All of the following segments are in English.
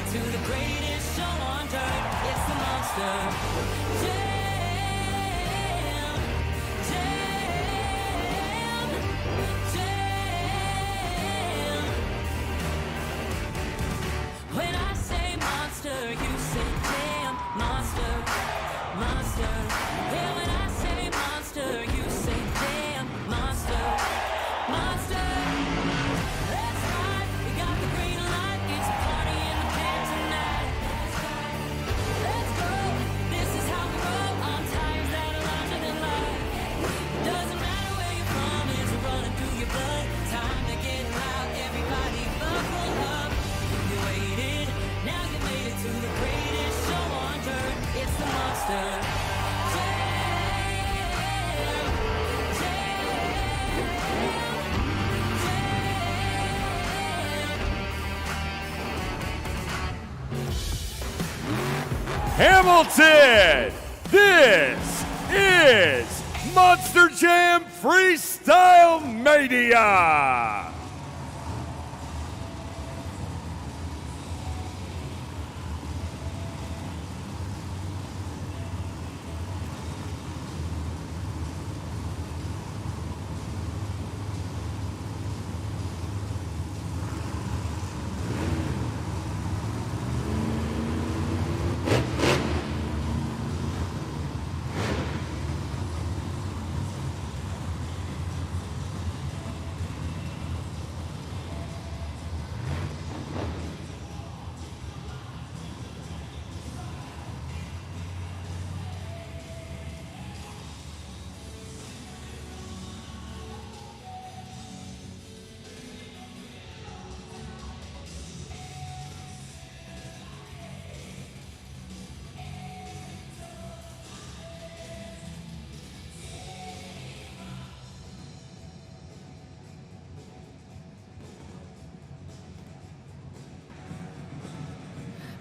it to the greatest show on dirt. It's the Monster Jam. Jam. Jam. When I say monster, you say jam. Monster. Monster. Yeah, when I say monster, you say jam. Monster. Monster. That's right. We got the green light. It's a party in the pit tonight. Let's go. This is how we roll on tires that are larger than life. Doesn't matter where you're from, it's running through your blood. Time to get loud. Everybody buckle up. You waited. Now you made it to the greatest show on dirt. It's the Monster Hamilton, this is Monster Jam Freestyle Mania.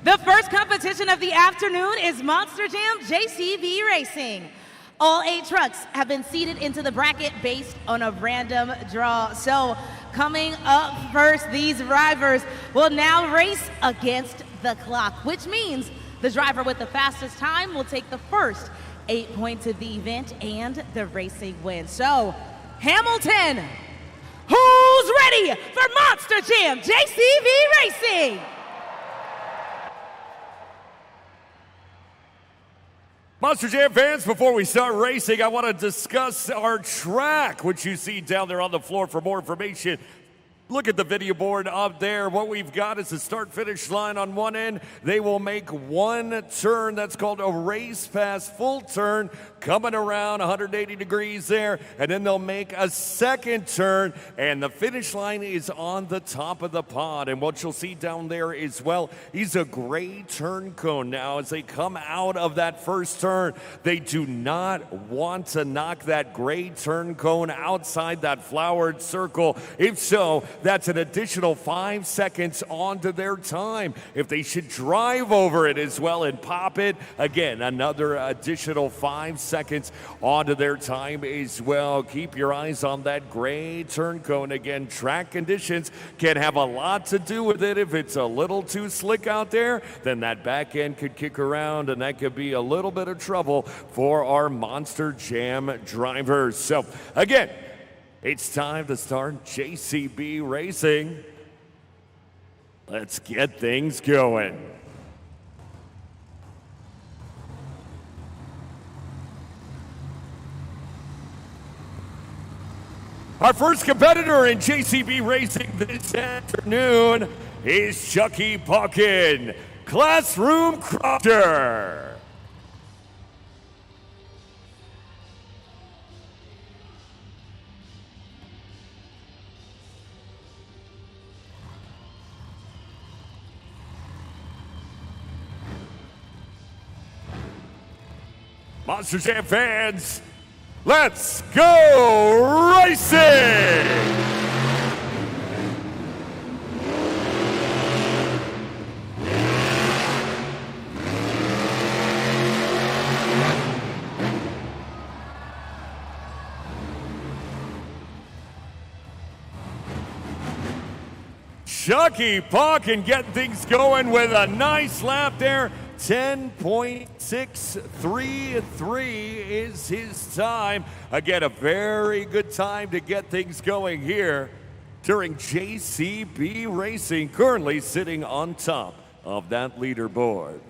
The first competition of the afternoon is Monster Jam JCB Racing. All 8 trucks have been seeded into the bracket based on a random draw. So coming up first, these drivers will now race against the clock, which means the driver with the fastest time will take the first 8 points of the event and the racing wins. So, Hamilton, who's ready for Monster Jam JCB Racing? Monster Jam fans, before we start racing, I want to discuss our track, which you see down there on the floor. For more information, look at the video board up there. What we've got is a start-finish line on one end. They will make one turn. That's called a race pass full turn, coming around 180 degrees there. And then they'll make a second turn, and the finish line is on the top of the pod. And what you'll see down there as well is a gray turn cone. Now, as they come out of that first turn, they do not want to knock that gray turn cone outside that flowered circle. If so, that's an additional 5 seconds onto their time. If they should drive over it as well and pop it, again, another additional 5 seconds onto their time as well. Keep your eyes on that gray turn cone. Again, track conditions can have a lot to do with it. If it's a little too slick out there, then that back end could kick around, and that could be a little bit of trouble for our Monster Jam drivers. So, again, it's time to start JCB Racing. Let's get things going. Our first competitor in JCB Racing this afternoon is Chucky Puckin, Classroom Crofter. Monster Jam fans, let's go racing! Chucky Puckin getting things going with a nice lap there. 10.633 is his time. Again, a very good time to get things going here during JCB Racing, currently sitting on top of that leaderboard.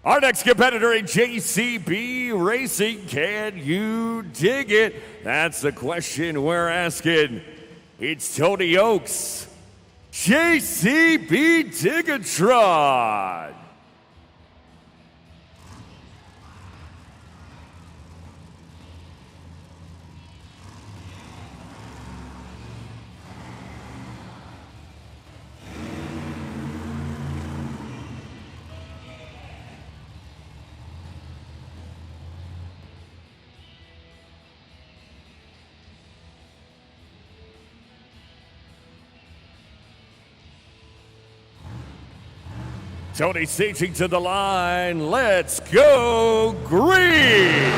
Our next competitor in JCB Racing, can you dig it? That's the question we're asking. It's Tony Oaks, JCB Digatron. Tony staging to the line. Let's go green.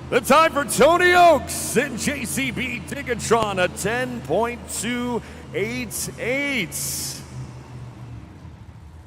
The time for Tony Oaks in JCB Digatron, a 10.288.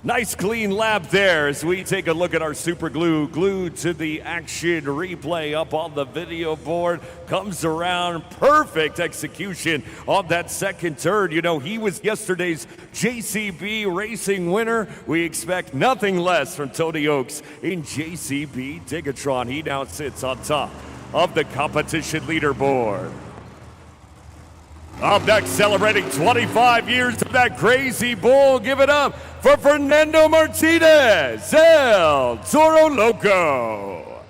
Nice clean lap there as we take a look at our super glue glued to the action replay up on the video board. Comes around, perfect execution on that second turn. You know, he was yesterday's JCB Racing winner. We expect nothing less from Tony Oaks in JCB Digatron. He now sits on top of the competition leaderboard. Up next, celebrating 25 years of that crazy bull. Give it up for Fernando Martinez, El Toro Loco.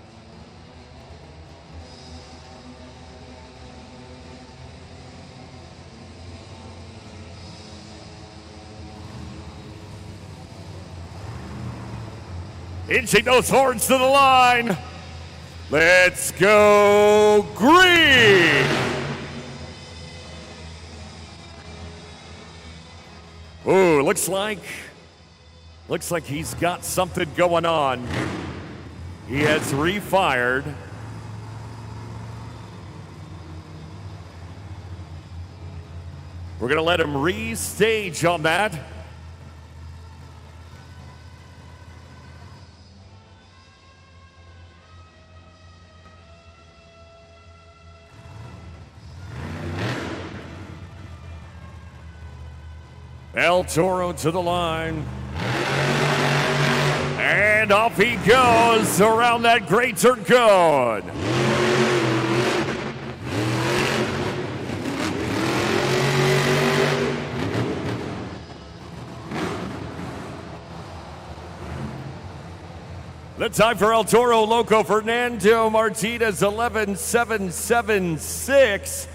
Inching those horns to the line. Let's go green. Ooh, looks like he's got something going on. He has refired. We're gonna let him restage on that. El Toro to the line. And off he goes around that great turn cone. The time for El Toro Loco, Fernando Martinez, 11.776.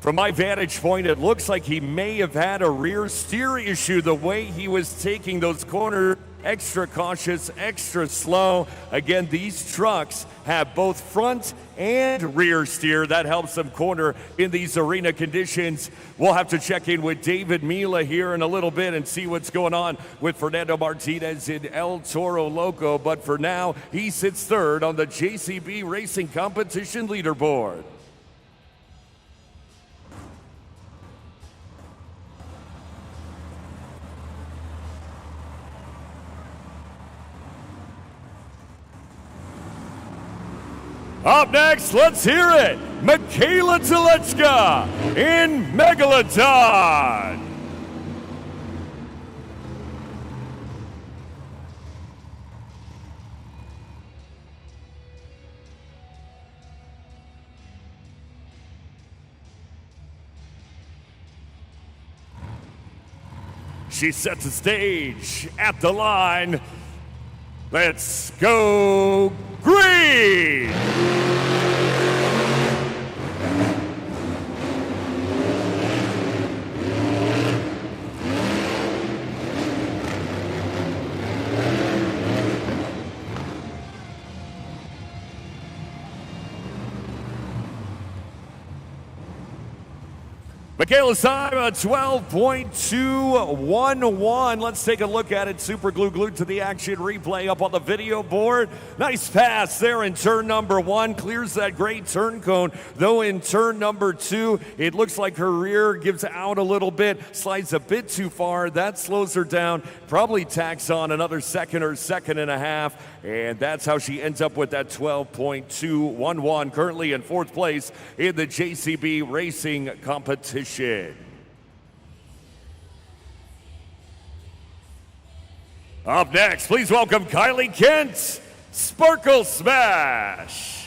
From my vantage point, it looks like he may have had a rear steer issue the way he was taking those corners. Extra cautious, extra slow. Again, these trucks have both front and rear steer. That helps them corner in these arena conditions. We'll have to check in with David Mila here in a little bit and see what's going on with Fernando Martinez in El Toro Loco. But for now, he sits third on the JCB Racing Competition leaderboard. Up next, let's hear it. Michaela Telechka in Megalodon. She sets the stage at the line. Let's go green! Michaela's time, 12.211. Let's take a look at it. Super glued to the action replay up on the video board. Nice pass there in turn number 1. Clears that great turn cone. Though in turn number 2, it looks like her rear gives out a little bit, slides a bit too far. That slows her down. Probably tacks on another second or second and a half. And that's how she ends up with that 12.211. Currently in 4th place in the JCB Racing competition. Up next, please welcome Kylie Kent, Sparkle Smash.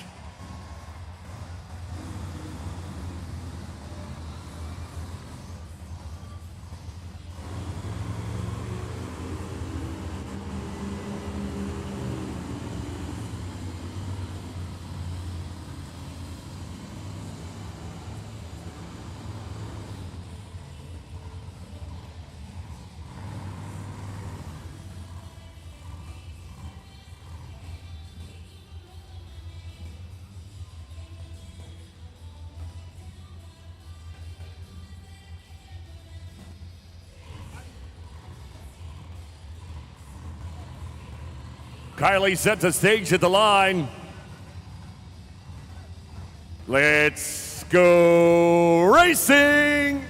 Kylie sets the stage at the line. Let's go racing!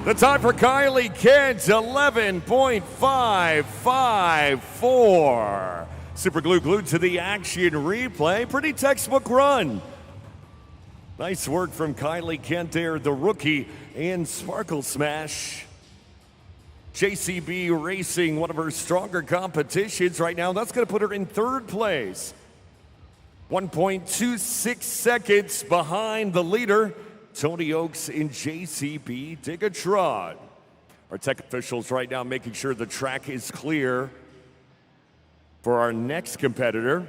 The time for Kylie Kent, 11.554. Super glued to the action replay. Pretty textbook run. Nice work from Kylie Kent there, the rookie, and Sparkle Smash. JCB Racing, one of her stronger competitions right now. That's going to put her in 3rd place. 1.26 seconds behind the leader, Tony Oaks in JCB Digatron. Our tech officials right now making sure the track is clear for our next competitor.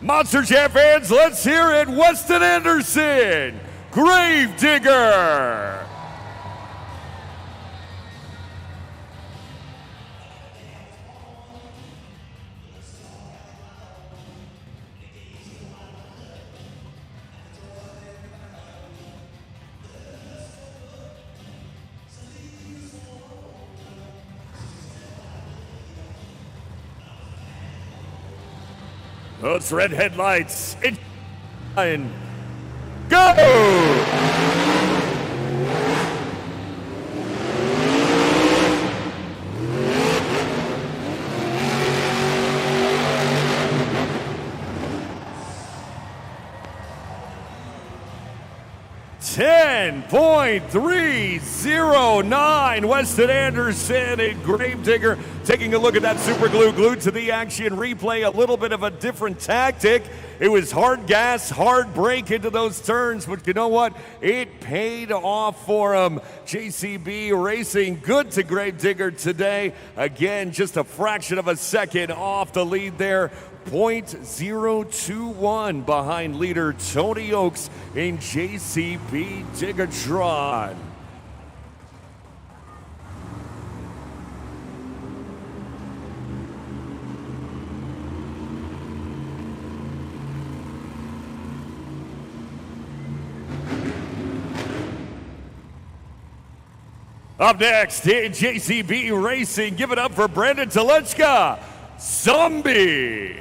Monster Jam fans, let's hear it. Weston Anderson, Gravedigger. Those red headlights. And go! 10.309. Weston Anderson and Gravedigger taking a look at that super glued to the action replay. A little bit of a different tactic. It was hard gas, hard brake into those turns, but you know what? It paid off for him. JCB Racing good to Gravedigger today. Again, just a fraction of a second off the lead there. 0.021 behind leader Tony Oaks in JCB Digatron. Up next in JCB Racing, give it up for Brandon Telechka, Zombie.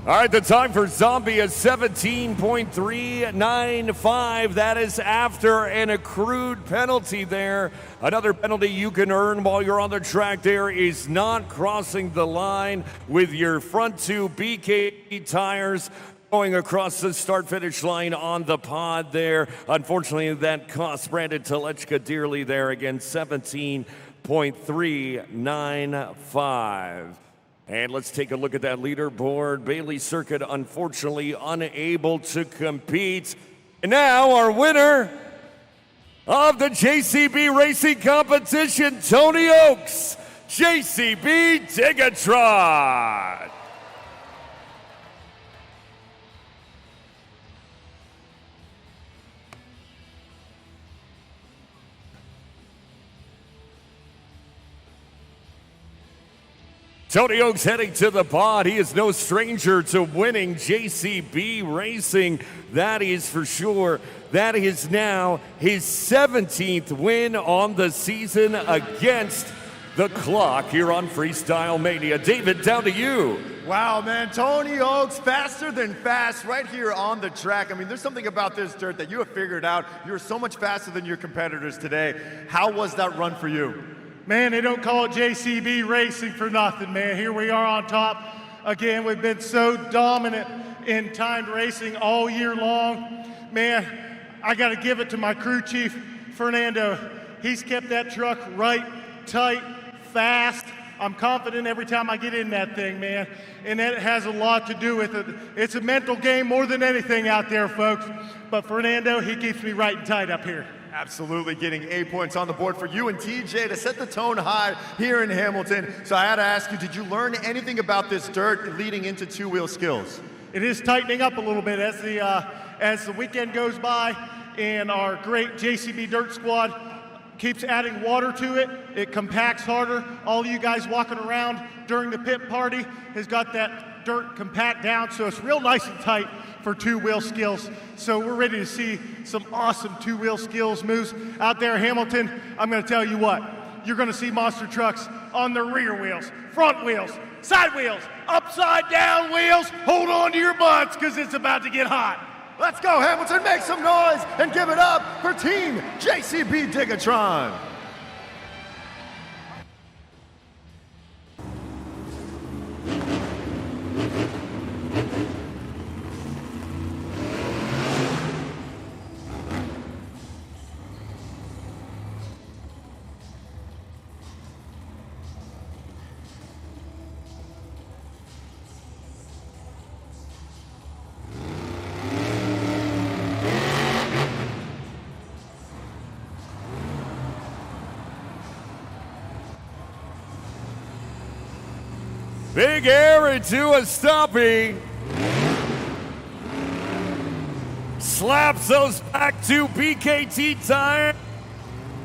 All right, the time for Zombie is 17.395. That is after an accrued penalty there. Another penalty you can earn while you're on the track there is not crossing the line with your front two BK tires going across the start-finish line on the pod there. Unfortunately, that cost Brandon Telechka dearly there. Again, 17.395. And let's take a look at that leaderboard. Bailey Circuit, unfortunately, unable to compete. And now our winner of the JCB Racing Competition, Tony Oaks, JCB Digatron. Tony Oaks heading to the pod. He is no stranger to winning JCB Racing. That is for sure. That is now his 17th win on the season against the clock here on Freestyle Mania. David, down to you. Wow, man, Tony Oaks, faster than fast right here on the track. I mean, there's something about this dirt that you have figured out. You're so much faster than your competitors today. How was that run for you? Man, they don't call it JCB Racing for nothing, man. Here we are on top. Again, we've been so dominant in timed racing all year long. Man, I got to give it to my crew chief, Fernando. He's kept that truck right, tight, fast. I'm confident every time I get in that thing, man. And that has a lot to do with it. It's a mental game more than anything out there, folks. But Fernando, he keeps me right and tight up here. Absolutely, getting 8 points on the board for you and TJ to set the tone high here in Hamilton. So I had to ask you, did you learn anything about this dirt leading into two-wheel skills? It is tightening up a little bit as the weekend goes by, and our great JCB Dirt Squad keeps adding water to it. It compacts harder. All you guys walking around during the pit party has got that dirt compact down, so it's real nice and tight for two-wheel skills. So we're ready to see some awesome two-wheel skills moves out there, Hamilton. I'm gonna tell you what, you're gonna see monster trucks on the rear wheels, front wheels, side wheels, upside down wheels. Hold on to your butts, because it's about to get hot. Let's go, Hamilton, make some noise and give it up for Team JCB Digatron. Big air into a stoppie. Slaps those back two BKT tires.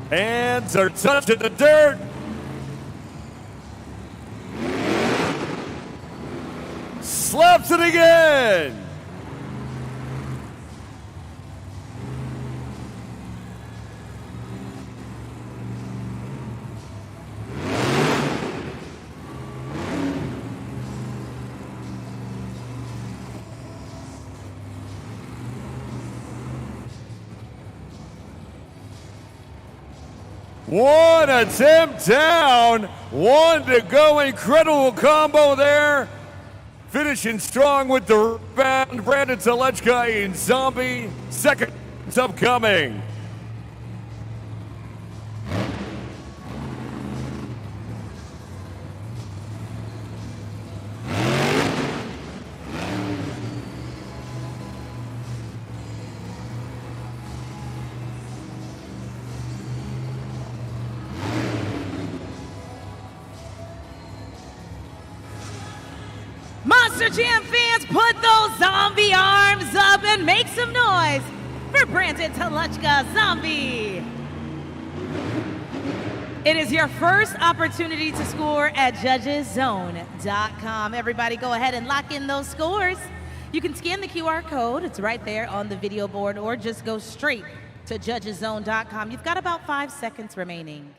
Hands are touching the dirt. Slaps it again. One attempt down, one to go. Incredible combo there. Finishing strong with the rebound. Brandon Telechka in Zombie. Second upcoming. Monster Jam fans, put those zombie arms up and make some noise for Brandon Telechka, Zombie. It is your first opportunity to score at judgeszone.com. Everybody go ahead and lock in those scores. You can scan the QR code. It's right there on the video board, or just go straight to judgeszone.com. You've got about 5 seconds remaining.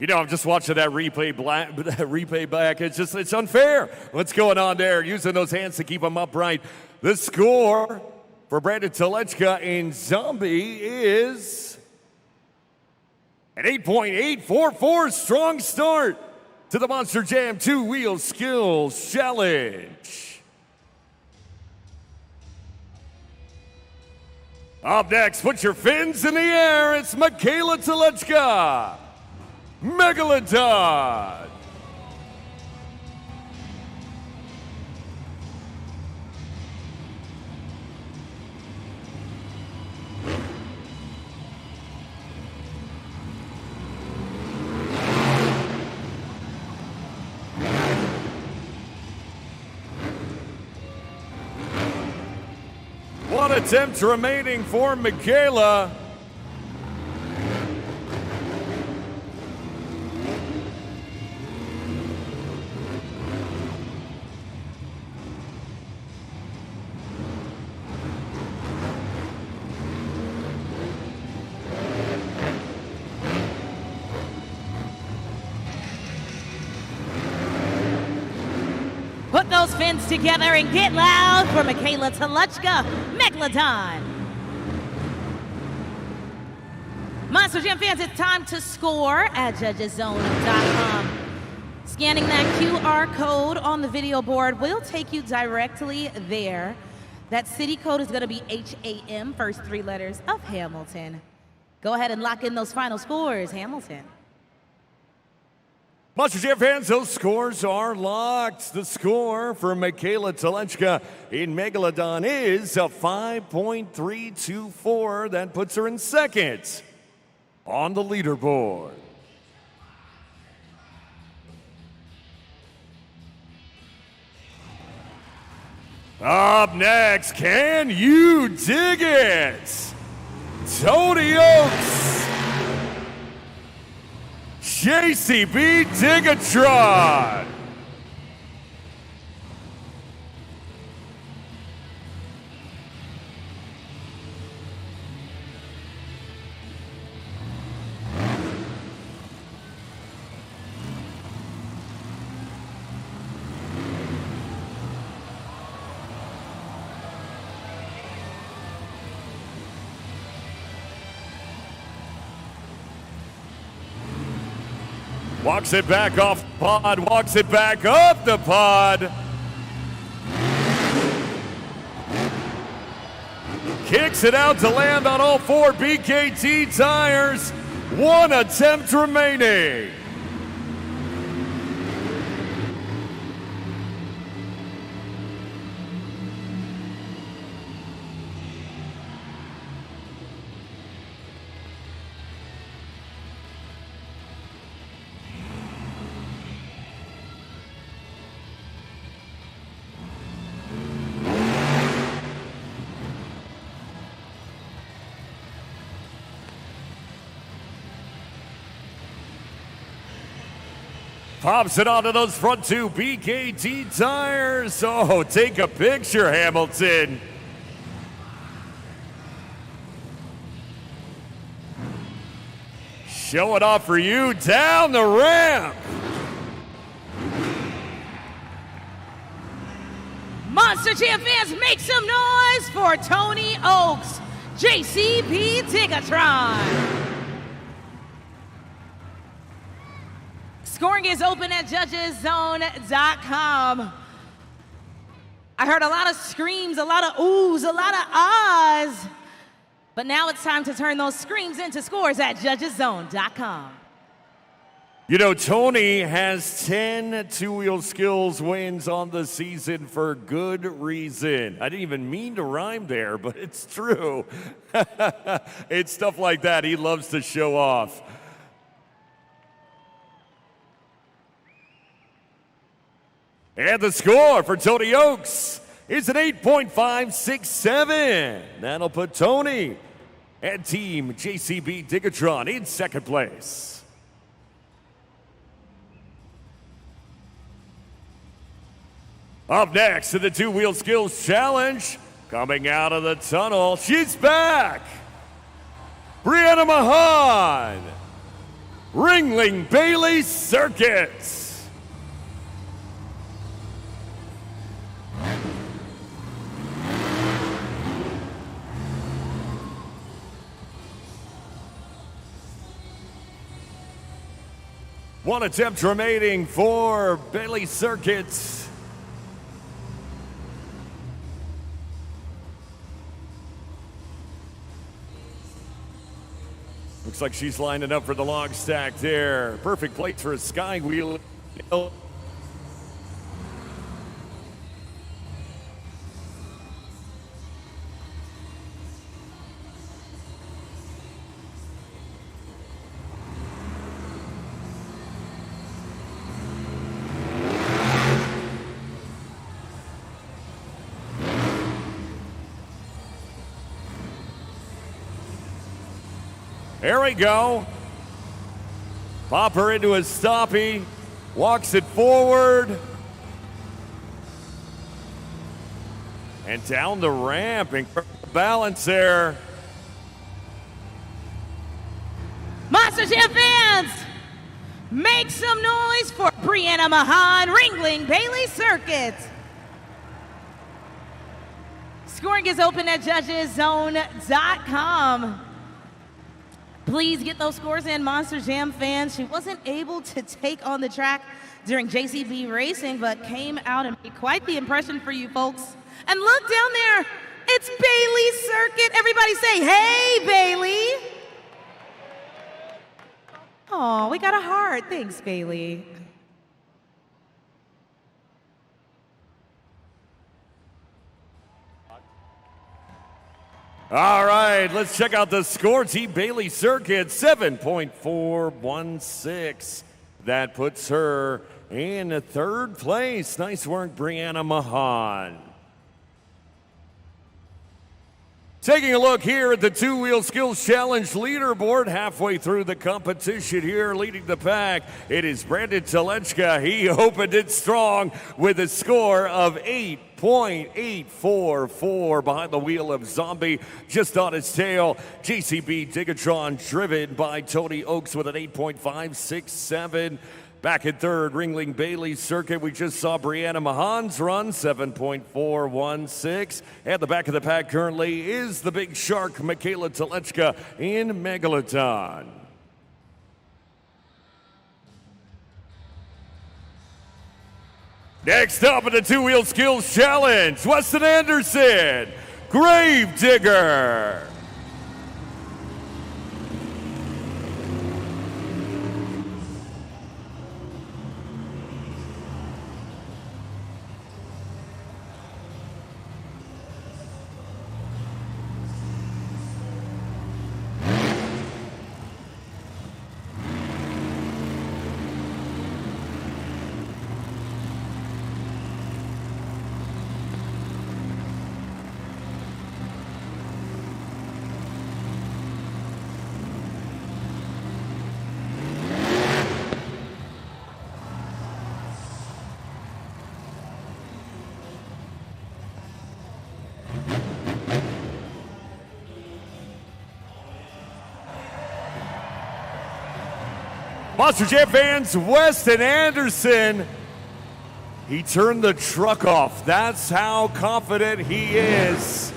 You know, I'm just watching that replay back. It's unfair. What's going on there? Using those hands to keep them upright. The score for Brandon Telechka in Zombie is an 8.844. Strong start to the Monster Jam 2-Wheel Skills Challenge. Up next, put your fins in the air. It's Michaela Telechka, Megalodon. One attempt remaining for Michaela. Put those fins together and get loud for Michaela Telechka, Megalodon. Monster Jam fans, it's time to score at judgeszone.com. Scanning that QR code on the video board will take you directly there. That city code is going to be HAM, first three letters of Hamilton. Go ahead and lock in those final scores, Hamilton. Monster Jam fans, those scores are locked. The score for Michaela Telechka in Megalodon is a 5.324. That puts her in second on the leaderboard. Up next, can you dig it? Tony Oaks, JCB Digatron. Walks it back off the pod, walks it back up the pod. Kicks it out to land on all four BKT tires. One attempt remaining. Pops it onto those front two BKT tires. Oh, take a picture, Hamilton. Show it off for you down the ramp. Monster Jam fans, make some noise for Tony Oaks, JCB Digatron. Scoring is open at judgeszone.com. I heard a lot of screams, a lot of oohs, a lot of ahs. But now it's time to turn those screams into scores at judgeszone.com. You know, Tony has 10 two-wheel skills wins on the season for good reason. I didn't even mean to rhyme there, but it's true. It's stuff like that he loves to show off. And the score for Tony Oaks is an 8.567. That'll put Tony and Team JCB Digatron in second place. Up next to the two-wheel skills challenge, coming out of the tunnel, she's back. Brianna Mahan. Ringling Bailey Circuits. One attempt remaining for Bailey Circuits. Looks like she's lining up for the log stack there. Perfect place for a sky wheel. There we go. Pop her into a stoppie. Walks it forward. And down the ramp. Incredible balance there. Monster Jam fans, make some noise for Brianna Mahan, Ringling Bailey Circuits. Scoring is open at judgeszone.com. Please get those scores in, Monster Jam fans. She wasn't able to take on the track during JCB Racing, but came out and made quite the impression for you folks. And look down there, it's Bailey Circuit. Everybody say, hey, Bailey. Oh, we got a heart. Thanks, Bailey. All right, let's check out the score. Team Bailey Circuit, 7.416. That puts her in third place. Nice work, Brianna Mahan. Taking a look here at the two-wheel skills challenge leaderboard, halfway through the competition here, leading the pack, it is Brandon Telechka. He opened it strong with a score of 8.844 behind the wheel of Zombie, just on his tail. JCB Digatron driven by Tony Oaks with an 8.567. Back in third, Ringling Bailey Circuit. We just saw Brianna Mahan's run, 7.416. At the back of the pack currently is the big shark, Michaela Telechka in Megalodon. Next up in the two-wheel skills challenge, Weston Anderson, Grave Digger. Monster Jam fans, Weston Anderson, he turned the truck off. That's how confident he is.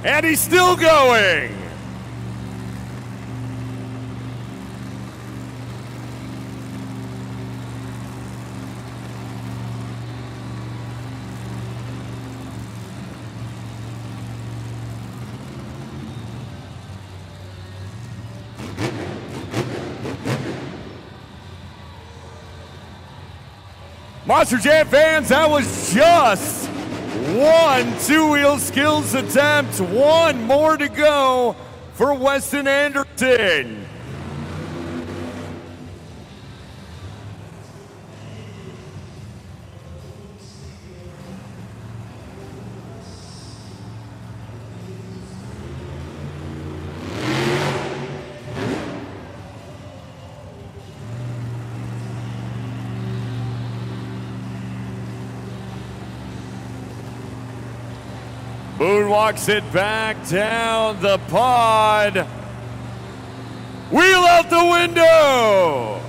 And he's still going. Monster Jam fans, that was just one two-wheel skills attempt. One more to go for Weston Anderson. Moonwalks it back down the pod. Wheel out the window.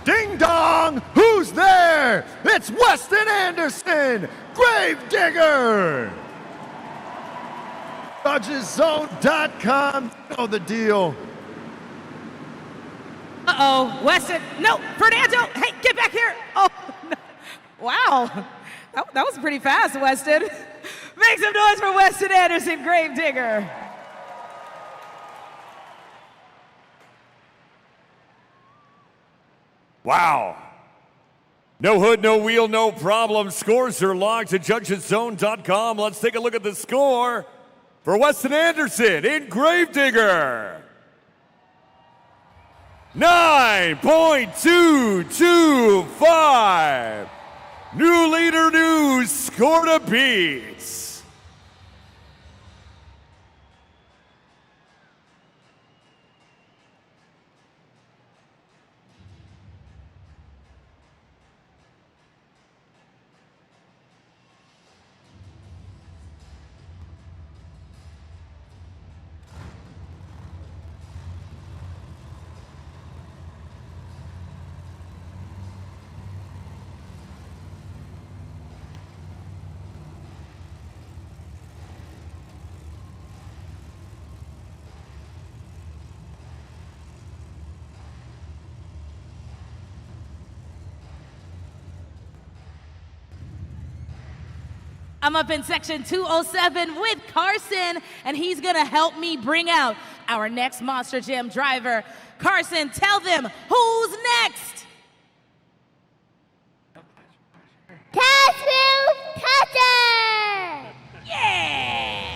Ding dong! Who's there? It's Weston Anderson, Gravedigger! JudgesZone.com, you know the deal. Uh-oh, Weston. No, Fernando. Hey, get back here. Oh, no. Wow. That was pretty fast, Weston. Make some noise for Weston Anderson, Gravedigger. Wow. No hood, no wheel, no problem. Scores are logged at JudgesZone.com. Let's take a look at the score for Weston Anderson in Gravedigger. 9.225. New leader, new score to beat. I'm up in section 207 with Carson, and he's gonna help me bring out our next Monster Jam driver. Carson, tell them who's next. Castle Cutter! Yeah!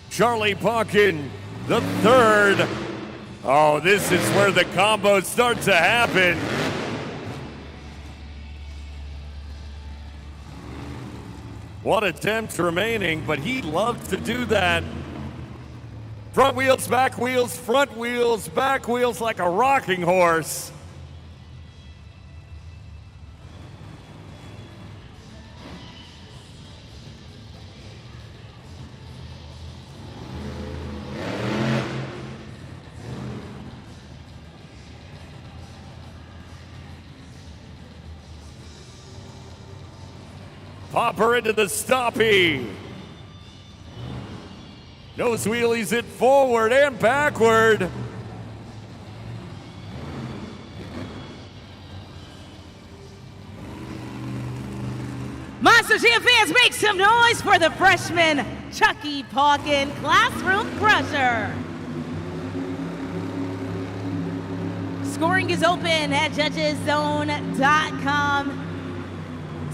Charlie Pauken, the third. Oh, this is where the combos start to happen. One attempt remaining, but he loves to do that. Front wheels, back wheels, front wheels, back wheels like a rocking horse. Popper into the stoppie. Nose wheelies it forward and backward. Monster Jam fans, make some noise for the freshman Chucky Pauken, Classroom Crusher. Scoring is open at JudgesZone.com.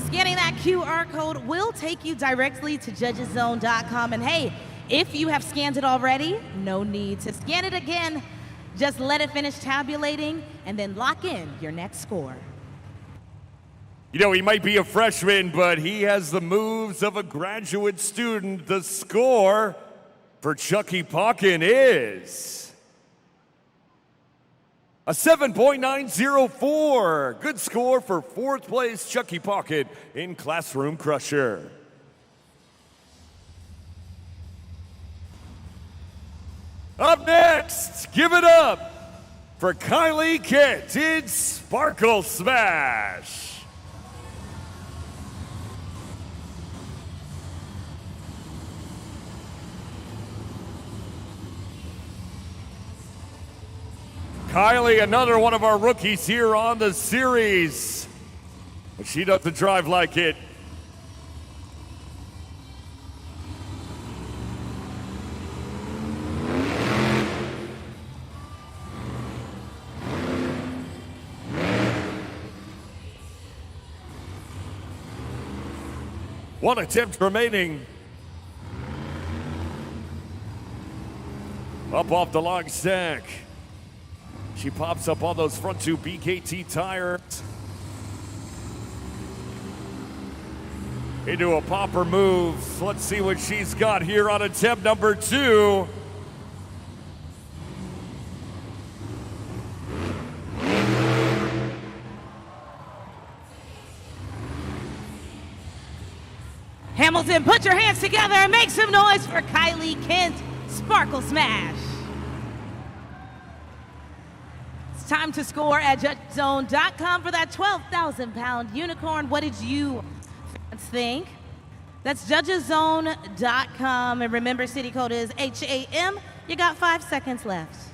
Scanning that QR code will take you directly to JudgesZone.com. And hey, if you have scanned it already, no need to scan it again. Just let it finish tabulating and then lock in your next score. You know, he might be a freshman, but he has the moves of a graduate student. The score for Chucky Pauken is a 7.904. Good score for fourth place Chucky Pauken in Classroom Crusher. Up next, give it up for Kylie Kent in Sparkle Smash. Kylie, another one of our rookies here on the series. But she doesn't drive like it. One attempt remaining. Up off the log stack. She pops up on those front two BKT tires. Into a popper move. Let's see what she's got here on attempt number 2. Hamilton, put your hands together and make some noise for Kylie Kent. Sparkle Smash. It's time to score at judgezone.com for that 12,000-pound unicorn. What did you fans think? That's judgezone.com. And remember, city code is HAM. You got 5 seconds left.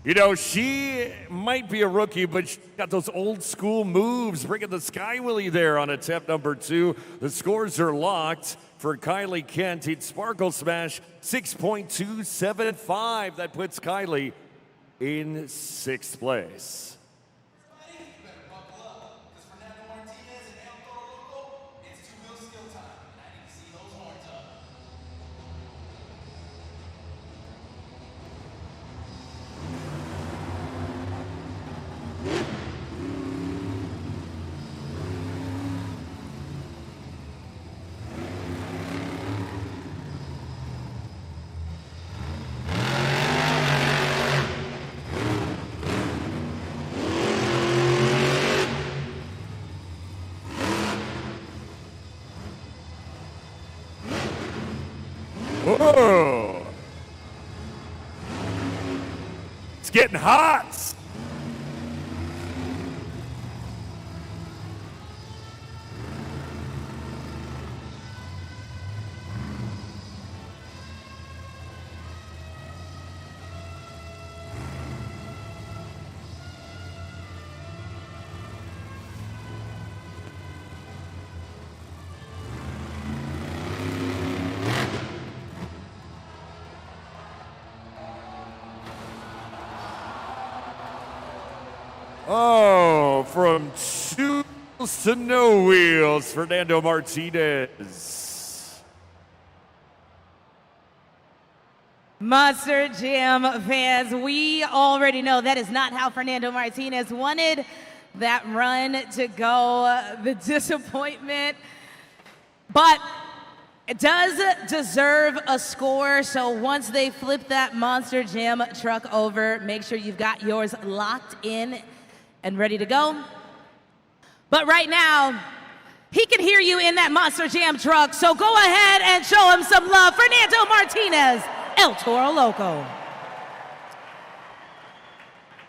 You know, she might be a rookie, but she got those old school moves, bringing the Sky Willy there on attempt number 2. The scores are locked for Kylie Kent. He'd Sparkle Smash 6.275. That puts Kylie in 6th place. Whoa! It's getting hot! Oh, from two wheels to no wheels, Fernando Martinez. Monster Jam fans, we already know that is not how Fernando Martinez wanted that run to go. The disappointment, but it does deserve a score. So once they flip that Monster Jam truck over, make sure you've got yours locked in and ready to go. But right now, he can hear you in that Monster Jam truck, so go ahead and show him some love. Fernando Martinez, El Toro Loco.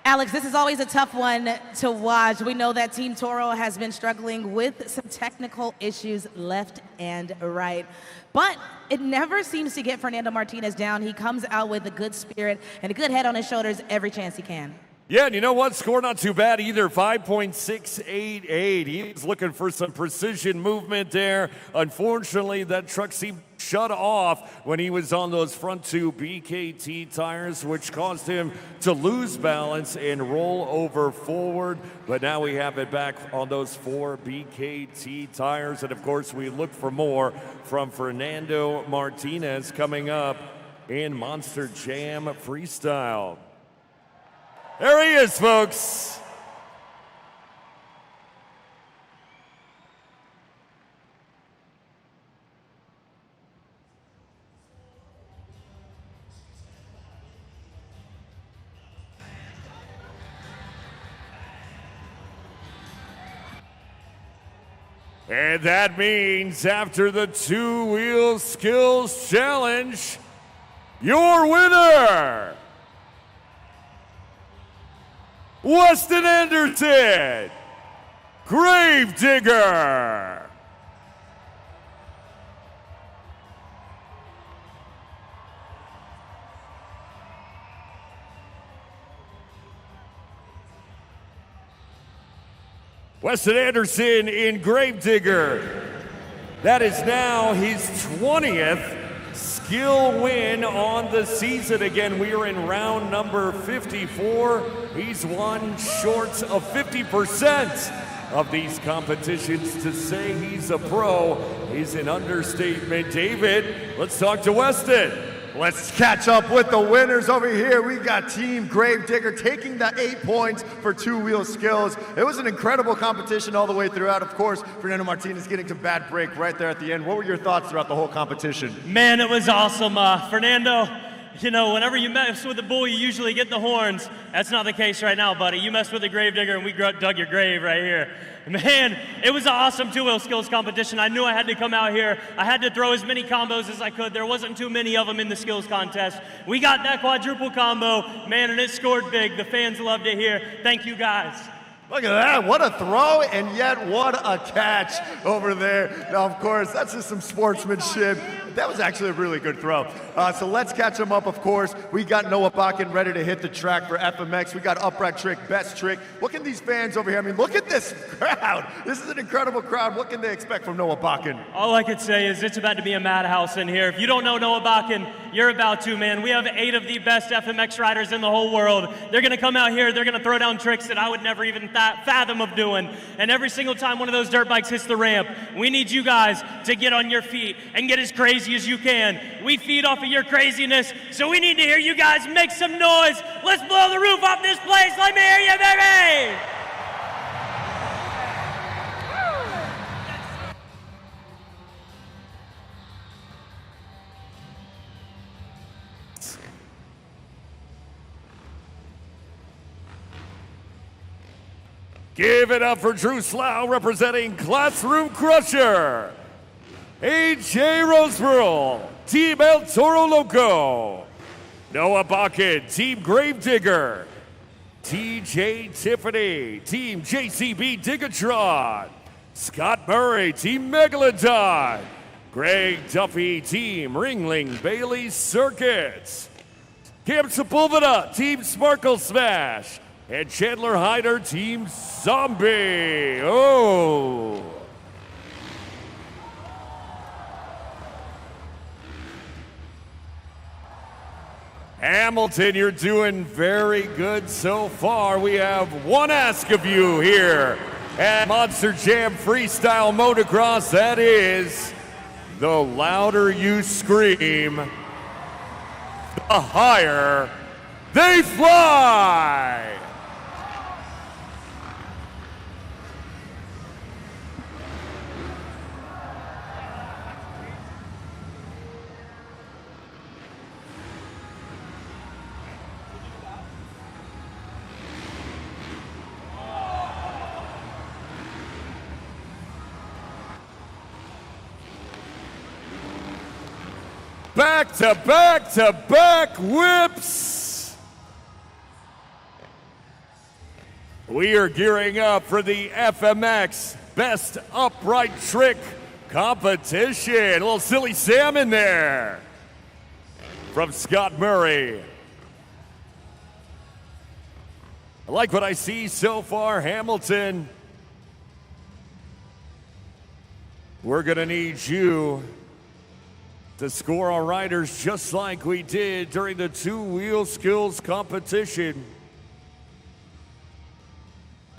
Alex, this is always a tough one to watch. We know that Team Toro has been struggling with some technical issues left and right, but it never seems to get Fernando Martinez down. He comes out with a good spirit and a good head on his shoulders every chance he can. Yeah, and you know what? Score not too bad either, 5.688. He's looking for some precision movement there. Unfortunately, that truck seemed shut off when he was on those front two BKT tires, which caused him to lose balance and roll over forward. But now we have it back on those 4 BKT tires. And of course, we look for more from Fernando Martinez coming up in Monster Jam Freestyle. There he is, folks. And that means after the 2-wheel skills challenge, your winner, Weston Anderson, Gravedigger. Weston Anderson in Gravedigger. That is now his 20th skill win on the season. Again, we are in round number 54. He's one short of 50%. of these competitions. To say he's a pro is an understatement. David, let's talk to Weston. Let's catch up with the winners over here. We got Team Gravedigger taking the 8 points for two-wheel skills. It was an incredible competition all the way throughout. Of course, Fernando Martinez getting to bad break right there at the end. What were your thoughts throughout the whole competition? Man, it was awesome. Fernando, you know, whenever you mess with the bull, you usually get the horns. That's not the case right now, buddy. You messed with the Gravedigger, and we dug your grave right here. Man, it was an awesome two-wheel skills competition. I knew I had to come out here. I had to throw as many combos as I could. There wasn't too many of them in the skills contest. We got that quadruple combo, man, and it scored big. The fans loved it here. Thank you, guys. Look at that, what a throw, and yet what a catch over there. Now, of course, that's just some sportsmanship. That was actually a really good throw. So let's catch him up, of course. We got Noah Bakken ready to hit the track for FMX. We got upright trick, best trick. What can these fans over here, I mean, look at this crowd. This is an incredible crowd. What can they expect from Noah Bakken? All I could say is it's about to be a madhouse in here. If you don't know Noah Bakken, you're about to, man. We have 8 of the best FMX riders in the whole world. They're going to come out here. They're going to throw down tricks that I would never even fathom of doing. And every single time one of those dirt bikes hits the ramp, we need you guys to get on your feet and get as crazy as you can. We feed off of your craziness, so we need to hear you guys make some noise. Let's blow the roof off this place. Let me hear you, baby! Give it up for Drew Slough representing Classroom Crusher. AJ Roseborough, Team El Toro Loco. Noah Bakken, Team Gravedigger. TJ Tiffany, Team JCB Digatron. Scott Murray, Team Megalodon. Greg Duffy, Team Ringling Bailey Circuits. Cam Sepulveda, Team Sparkle Smash. And Chandler Hyder, Team Zombie. Oh. Hamilton, you're doing very good so far. We have one ask of you here at Monster Jam Freestyle Motocross. That is, the louder you scream, the higher they fly. Back to back to back whips. We are gearing up for the FMX Best Upright Trick competition. A little silly Sam in there from Scott Murray. I like what I see so far, Hamilton. We're gonna need you to score our riders just like we did during the two-wheel skills competition.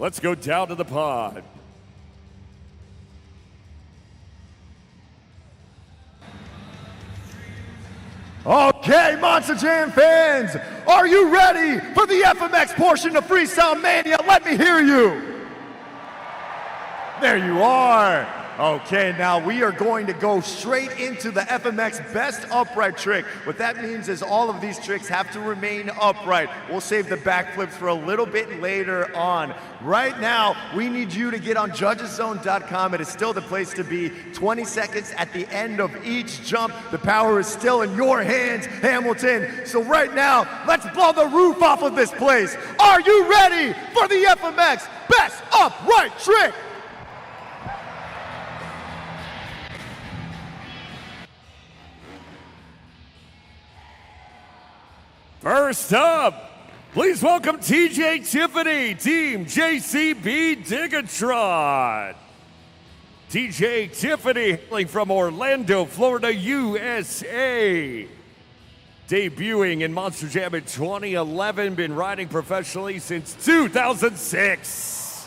Let's go down to the pod. Okay, Monster Jam fans, are you ready for the FMX portion of Freestyle Mania? Let me hear you. There you are. Okay, now we are going to go straight into the FMX Best Upright Trick. What that means is all of these tricks have to remain upright. We'll save the backflips for a little bit later on. Right now, we need you to get on judgeszone.com. It is still the place to be. 20 seconds at the end of each jump. The power is still in your hands, Hamilton. So right now, let's blow the roof off of this place. Are you ready for the FMX Best Upright Trick? First up, please welcome TJ Tiffany, Team JCB Digatron. TJ Tiffany, hailing from Orlando, Florida, USA. Debuting in Monster Jam in 2011, been riding professionally since 2006.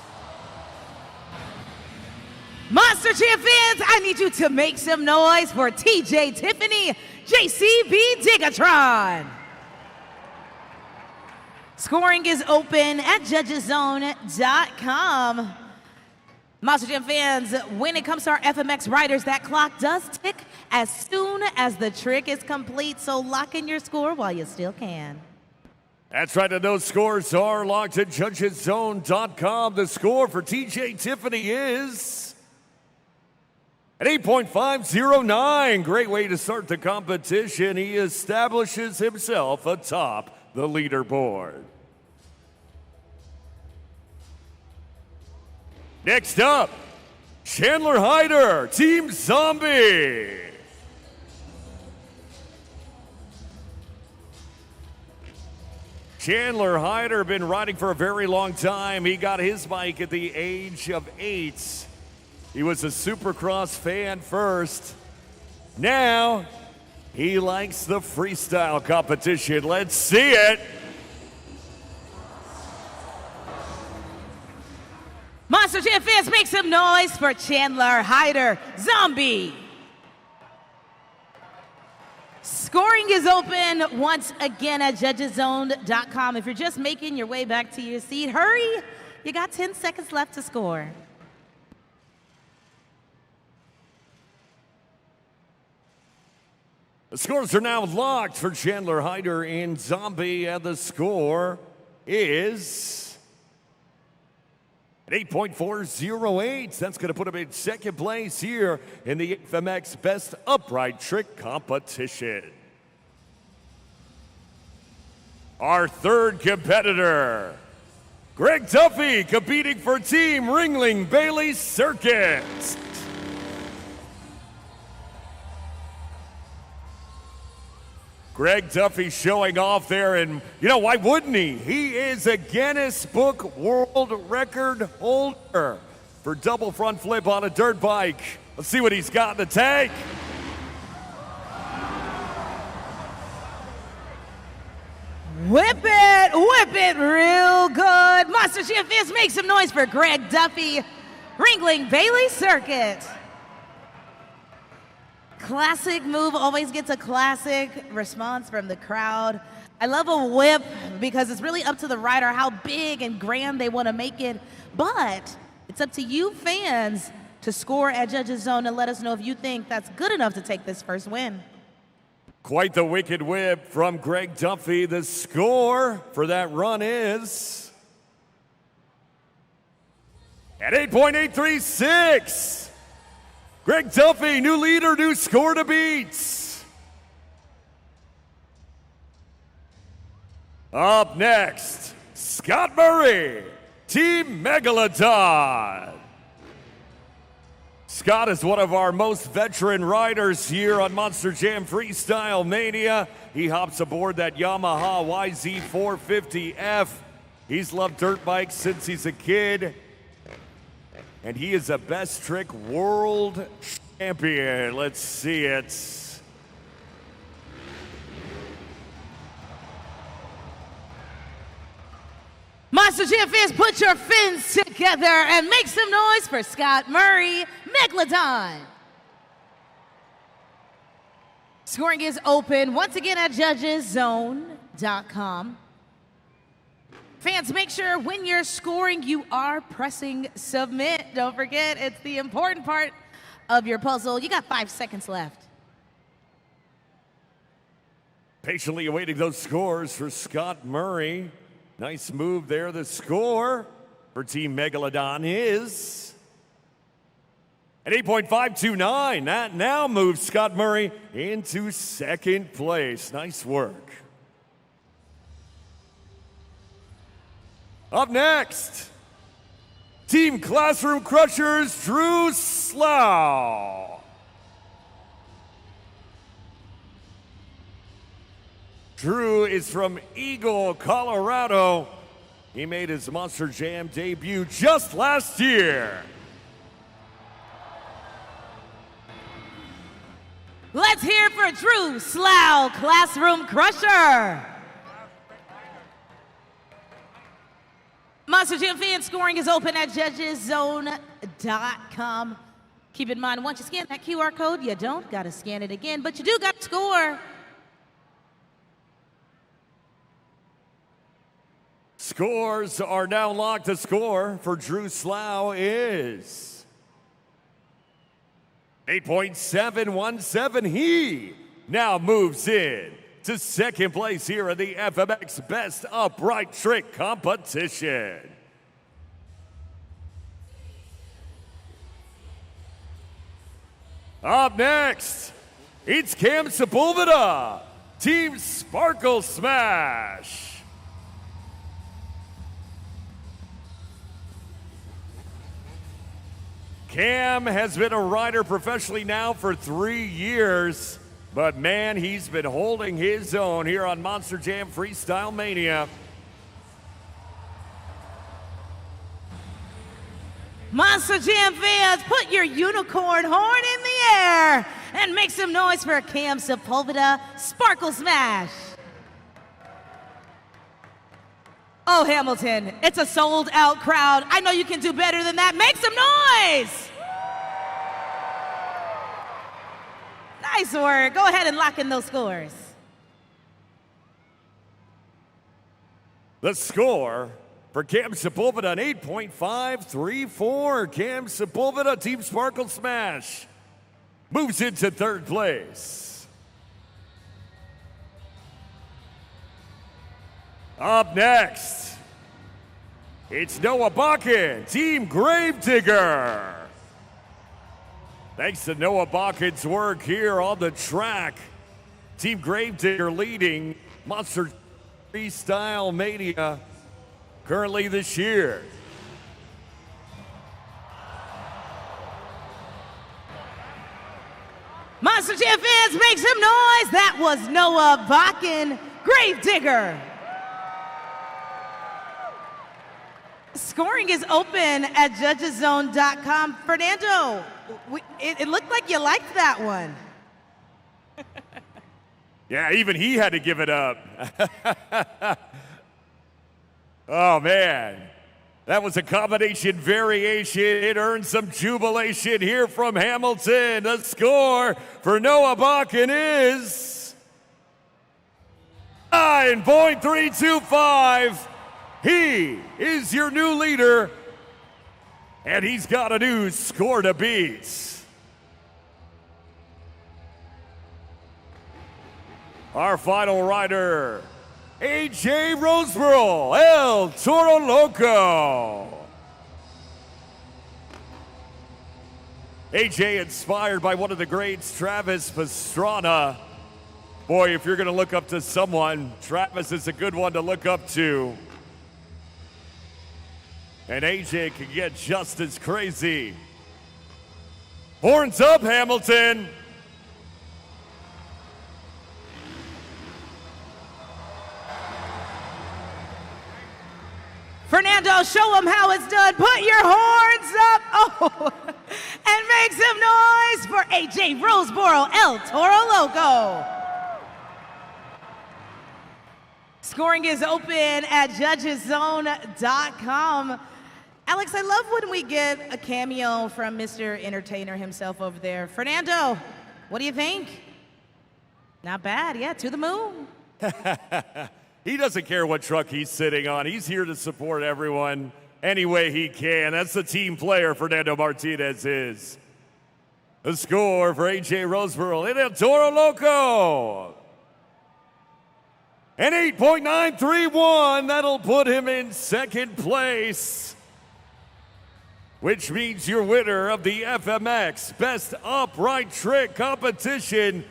Monster Jam fans, I need you to make some noise for TJ Tiffany, JCB Digatron. Scoring is open at judgeszone.com. Monster Jam fans, when it comes to our FMX riders, that clock does tick as soon as the trick is complete, so lock in your score while you still can. That's right, and those scores are locked at judgeszone.com. The score for TJ Tiffany is at 8.509. Great way to start the competition. He establishes himself atop the leaderboard. Next up, Chandler Hyder, Team Zombie. Chandler Hyder been riding for a very long time. He got his bike at the age of 8. He was a Supercross fan first. Now, he likes the freestyle competition. Let's see it. Monster Jam fans, make some noise for Chandler Hyder, Zombie. Scoring is open once again at judgeszone.com. If you're just making your way back to your seat, hurry. You got 10 seconds left to score. The scores are now locked for Chandler Hyder and Zombie, and the score is at 8.408. That's going to put him in second place here in the FMX Best Upright Trick Competition. Our third competitor, Greg Duffy, competing for Team Ringling Bailey Circuit. Greg Duffy showing off there, and you know, why wouldn't he? He is a Guinness Book World Record holder for double front flip on a dirt bike. Let's see what he's got in the tank. Whip it real good. Monster Jam fans, make some noise for Greg Duffy, Ringling Bailey Circuit. Classic move always gets a classic response from the crowd. I love a whip because it's really up to the rider how big and grand they want to make it, but it's up to you fans to score at Judges Zone and let us know if you think that's good enough to take this first win. Quite the wicked whip from Greg Duffy. The score for that run is at 8.836. Greg Duffy, new leader, new score to beat. Up next, Scott Murray, Team Megalodon. Scott is one of our most veteran riders here on Monster Jam Freestyle Mania. He hops aboard that Yamaha YZ450F. He's loved dirt bikes since he's a kid. And he is a best trick world champion. Let's see it. Monster Jam fans, put your fins together and make some noise for Scott Murray, Megalodon. Scoring is open once again at judgeszone.com. Fans, make sure when you're scoring, you are pressing submit. Don't forget, it's the important part of your puzzle. You got 5 seconds left. Patiently awaiting those scores for Scott Murray. Nice move there. The score for Team Megalodon is at 8.529. That now moves Scott Murray into second place. Nice work. Up next, Team Classroom Crushers, Drew Slough. Drew is from Eagle, Colorado. He made his Monster Jam debut just last year. Let's hear for Drew Slough, Classroom Crusher. Monster Jam fan, scoring is open at judgeszone.com. Keep in mind, once you scan that QR code, you don't got to scan it again, but you do got to score. Scores are now locked. The score for Drew Slough is 8.717. He now moves in to second place here in the FMX Best Upright Trick Competition. Up next, it's Cam Sepulveda, Team Sparkle Smash. Cam has been a rider professionally now for 3 years, but man, he's been holding his own here on Monster Jam Freestyle Mania. Monster Jam fans, put your unicorn horn in the air and make some noise for Cam Sepulveda Sparkle Smash. Oh, Hamilton, it's a sold-out crowd. I know you can do better than that. Make some noise! Nice work. Go ahead and lock in those scores. The score for Cam Sepulveda, an 8.534. Cam Sepulveda, Team Sparkle Smash, moves into third place. Up next, it's Noah Bakken, Team Gravedigger. Thanks to Noah Bakken's work here on the track, Team Gravedigger leading Monster Freestyle Mania currently this year. Monster Jam fans, make some noise. That was Noah Bakken, Gravedigger. Scoring is open at judgeszone.com. Fernando, it looked like you liked that one. Yeah, even he had to give it up. Oh, man. That was a combination variation. It earned some jubilation here from Hamilton. The score for Noah Bakken is 9.325. He is your new leader, and he's got a new score to beat. Our final rider, AJ Roseboro, El Toro Loco. AJ inspired by one of the greats, Travis Pastrana. Boy, if you're going to look up to someone, Travis is a good one to look up to. And AJ can get just as crazy. Horns up, Hamilton. Fernando, show them how it's done. Put your horns up. Oh, and make some noise for AJ Roseboro, El Toro Loco. Scoring is open at judgeszone.com. Alex, I love when we get a cameo from Mr. Entertainer himself over there. Fernando, what do you think? Not bad, yeah, to the moon. He doesn't care what truck he's sitting on. He's here to support everyone any way he can. That's the team player Fernando Martinez is. The score for AJ Roseboro and El Toro Loco. An 8.931. That'll put him in second place, which means your winner of the FMX Best Upright Trick Competition,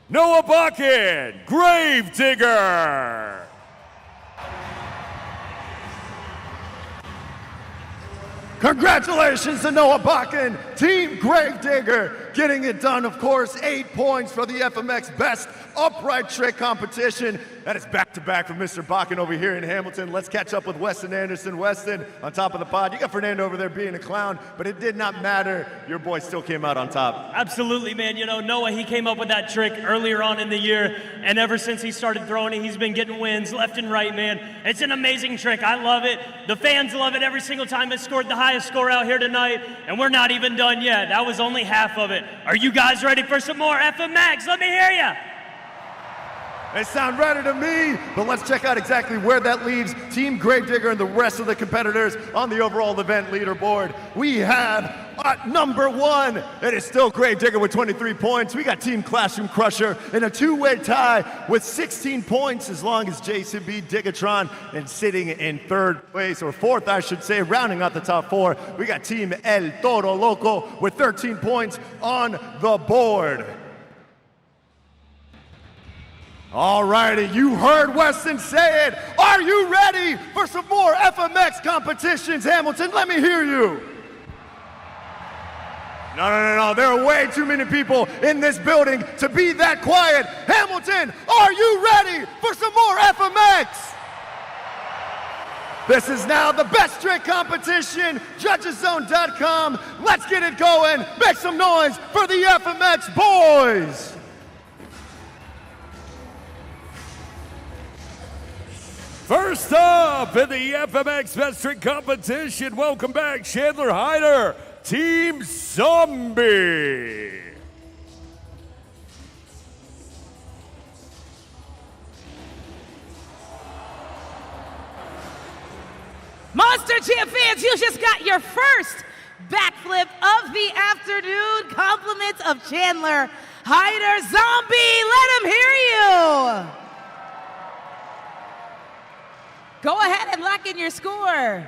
Noah Bakken, Gravedigger. Congratulations to Noah Bakken, Team Gravedigger, getting it done, of course. 8 points for the FMX Best Upright Trick Competition. That is back-to-back from Mr. Bakken over here in Hamilton. Let's catch up with Weston Anderson. Weston, on top of the pod. You got Fernando over there being a clown, but it did not matter. Your boy still came out on top. Absolutely, man. You know, Noah, he came up with that trick earlier on in the year, and ever since he started throwing it, he's been getting wins left and right, man. It's an amazing trick. I love it. The fans love it every single time it scored the high highest score out here tonight, and we're not even done yet. That was only half of it. Are you guys ready for some more FMX? Let me hear ya. They sound ready to me, but let's check out exactly where that leaves Team Gravedigger and the rest of the competitors on the overall event leaderboard. We have at number 1, it is still Gravedigger with 23 points. We got Team Classroom Crusher in a two-way tie with 16 points, as long as JCB Digatron, and sitting in third place, or fourth, I should say, rounding out the top 4. We got Team El Toro Loco with 13 points on the board. All righty, you heard Weston say it. Are you ready for some more FMX competitions, Hamilton? Let me hear you. No. There are way too many people in this building to be that quiet. Hamilton, are you ready for some more FMX? This is now the best trick competition, judgeszone.com. Let's get it going. Make some noise for the FMX boys. First up in the FMX Best Trick Competition, welcome back Chandler Hyder, Team Zombie. Monster Jam fans, you just got your first backflip of the afternoon. Compliments of Chandler Hyder. Zombie, let him hear you. Go ahead and lock in your score.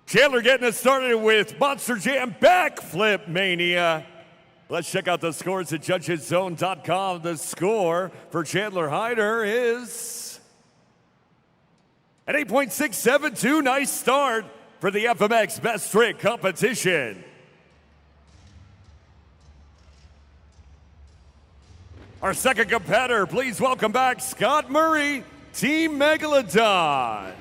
Chandler getting us started with Monster Jam Backflip Mania. Let's check out the scores at judgeszone.com. The score for Chandler Hyder is an 8.672. Nice start for the FMX Best Trick Competition. Our second competitor, please welcome back Scott Murray, Team Megalodon.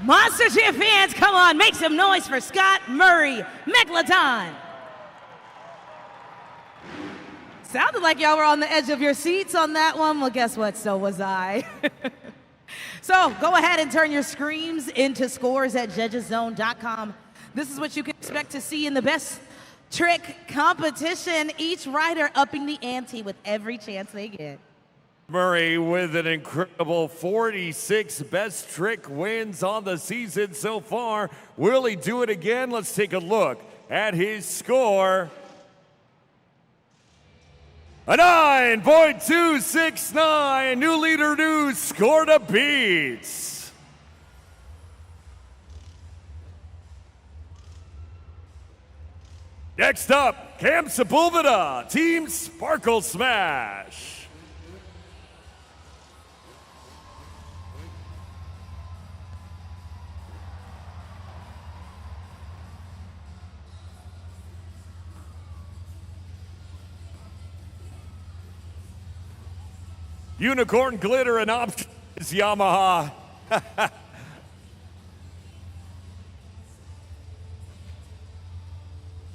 Monster Jam fans, come on, make some noise for Scott Murray, Megalodon. Sounded like y'all were on the edge of your seats on that one. Well, guess what? So was I. So go ahead and turn your screams into scores at judgeszone.com. This is what you can expect to see in the best trick competition. Each rider upping the ante with every chance they get. Murray with an incredible 46 best trick wins on the season so far. Will he do it again? Let's take a look at his score. A 9.269, new leader, new score to beat. Next up, Cam Sepulveda, Team Sparkle Smash. Unicorn glitter and options, Yamaha.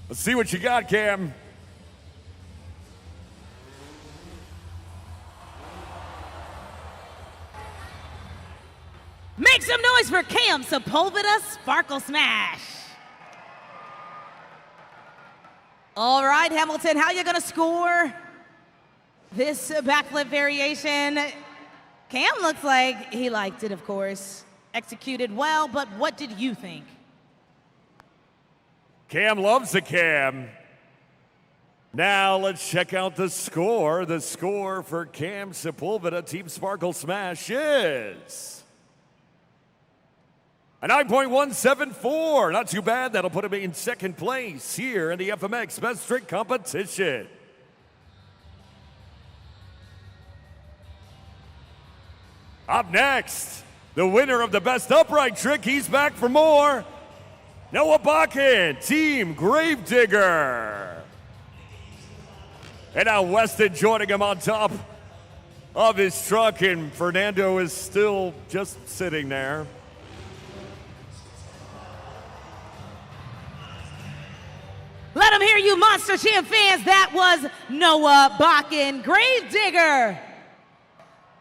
Let's see what you got, Cam. Make some noise for Cam Sepulveda Sparkle Smash. All right, Hamilton, how you gonna score this backflip variation? Cam looks like he liked it, of course. Executed well, but what did you think? Cam loves the Cam. Now let's check out the score. The score for Cam Sepulveda, Team Sparkle Smash is a 9.174. Not too bad. That'll put him in second place here in the FMX Best Trick Competition. Up next, the winner of the Best Upright Trick. He's back for more. Noah Bakken, Team Gravedigger. And now Weston joining him on top of his truck, and Fernando is still just sitting there. Let them hear you, Monster Jam fans. That was Noah Bakken, Gravedigger.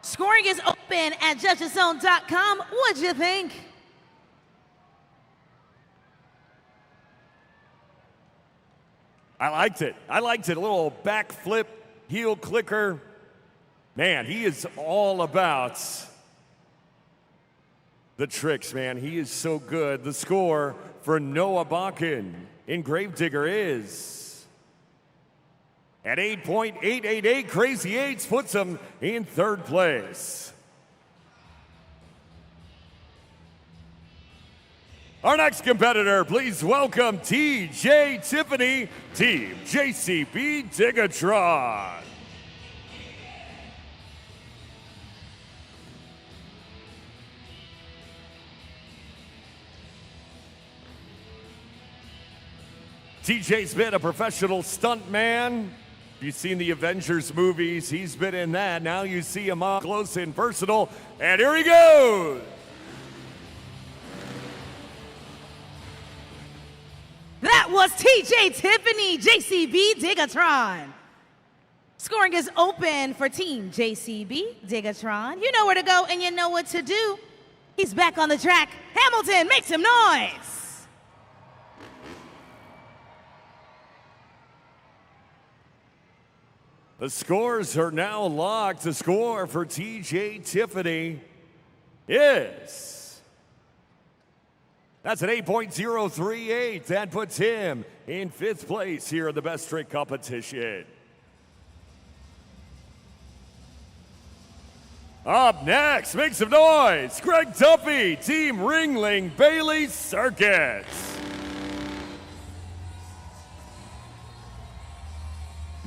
Scoring is open at judgeszone.com. What'd you think? I liked it. A little backflip, heel clicker. Man, he is all about the tricks, man. He is so good. The score for Noah Bakken in Gravedigger is at 8.888. Crazy Eights puts him in third place. Our next competitor, please welcome TJ Tiffany, Team JCB Digatron. TJ's been a professional stuntman. You've seen the Avengers movies. He's been in that. Now you see him up close and personal. And here he goes. That was TJ Tiffany, JCB Digatron. Scoring is open for Team JCB Digatron. You know where to go and you know what to do. He's back on the track. Hamilton, make some noise. The scores are now locked. The score for TJ Tiffany is... That's an 8.038. That puts him in fifth place here in the best trick competition. Up next, make some noise. Greg Duffy, Team Ringling Bailey Circuits.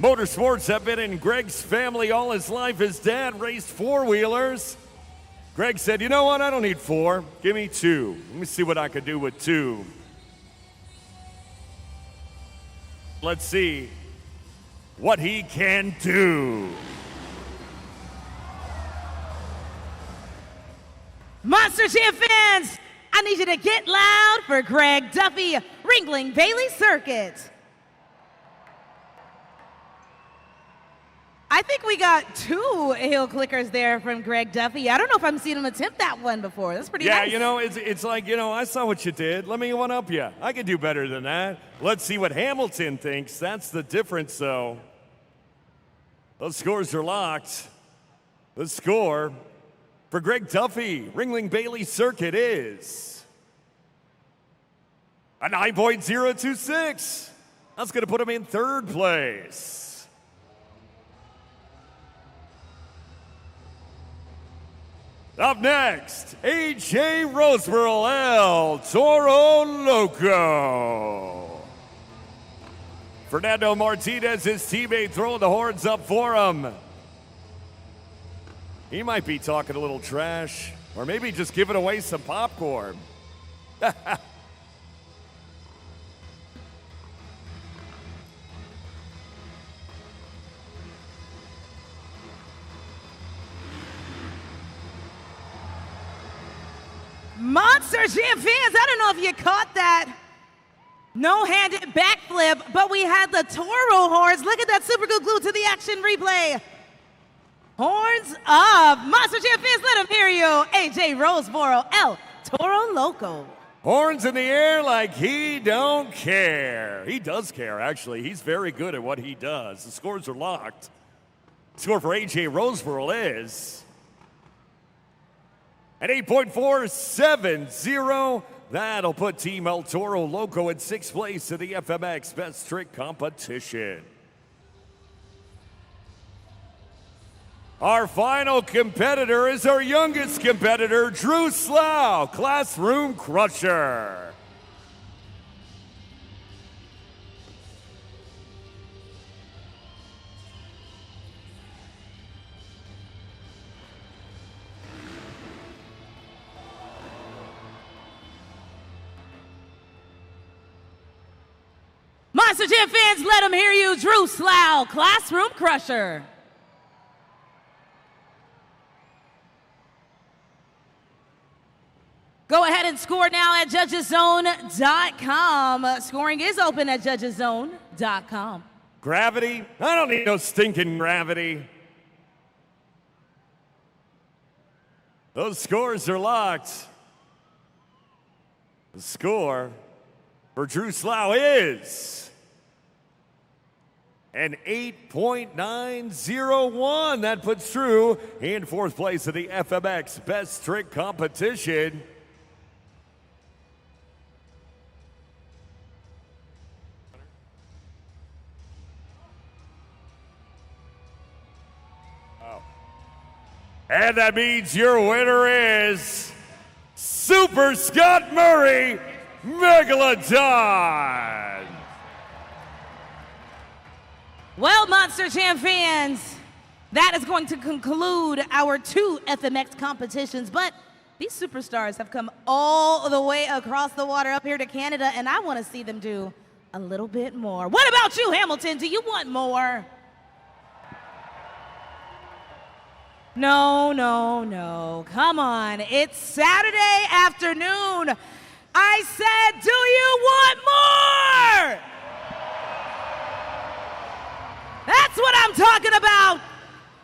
Motorsports have been in Greg's family all his life. His dad raced four-wheelers. Greg said, you know what, I don't need four. Give me two. Let me see what I can do with two. Let's see what he can do. Monster Jam fans, I need you to get loud for Greg Duffy, Ringling Bailey Circuit. I think we got two heel clickers there from Greg Duffy. I don't know if I've seen him attempt that one before. That's pretty nice. Yeah, you know, it's like, you know, I saw what you did. Let me one-up you. I can do better than that. Let's see what Hamilton thinks. That's the difference, though. Those scores are locked. The score for Greg Duffy, Ringling Bailey Circuit is a 9.026. That's going to put him in third place. Up next, A.J. Roseboro, El Toro Loco. Fernando Martinez, his teammate, throwing the horns up for him. He might be talking a little trash, or maybe just giving away some popcorn. Monster Jam fans, I don't know if you caught that no-handed backflip, but we had the Toro horns. Look at that, super good glue to the action replay. Horns up. Monster Jam fans, let them hear you. AJ Roseboro, El Toro Loco. Horns in the air like he don't care. He does care, actually. He's very good at what he does. The scores are locked. The score for AJ Roseboro is at 8.470. That'll put Team El Toro Loco in sixth place in the FMX Best Trick Competition. Our final competitor is our youngest competitor, Drew Slough, Classroom Crusher. Monster Jam fans, let them hear you. Drew Slough, Classroom Crusher. Go ahead and score now at judgeszone.com. Scoring is open at judgeszone.com. Gravity? I don't need no stinking gravity. Those scores are locked. The score for Drew Slough is an 8.901. That puts Drew in fourth place in the FMX Best Trick Competition. And that means your winner is Super Scott Murray, Megalodon. Well, Monster Jam fans, that is going to conclude our 2 FMX competitions, but these superstars have come all the way across the water up here to Canada, and I want to see them do a little bit more. What about you, Hamilton? Do you want more? No, no, no. Come on. It's Saturday afternoon. I said, do you want more? That's what I'm talking about.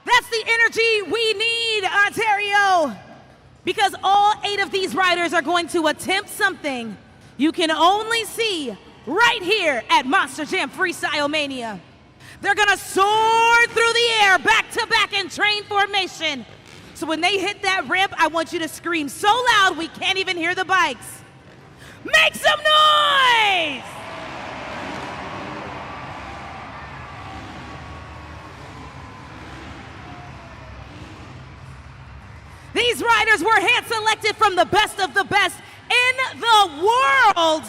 That's the energy we need, Ontario. Because all 8 of these riders are going to attempt something you can only see right here at Monster Jam Freestyle Mania. They're gonna soar through the air back to back in train formation. So when they hit that ramp, I want you to scream so loud we can't even hear the bikes. Make some noise! These riders were hand-selected from the best of the best in the world.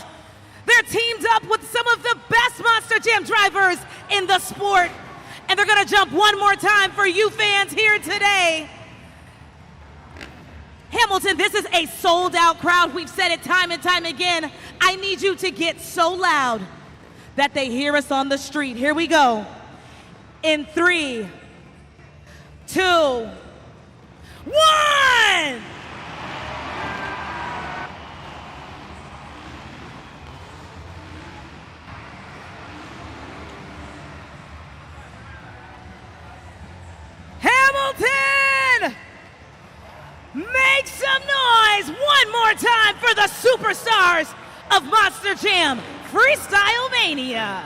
They're teamed up with some of the best Monster Jam drivers in the sport. And they're gonna jump one more time for you fans here today. Hamilton, this is a sold-out crowd. We've said it time and time again. I need you to get so loud that they hear us on the street. Here we go. In 3, 2, 1! Hamilton! Make some noise one more time for the superstars of Monster Jam Freestyle Mania.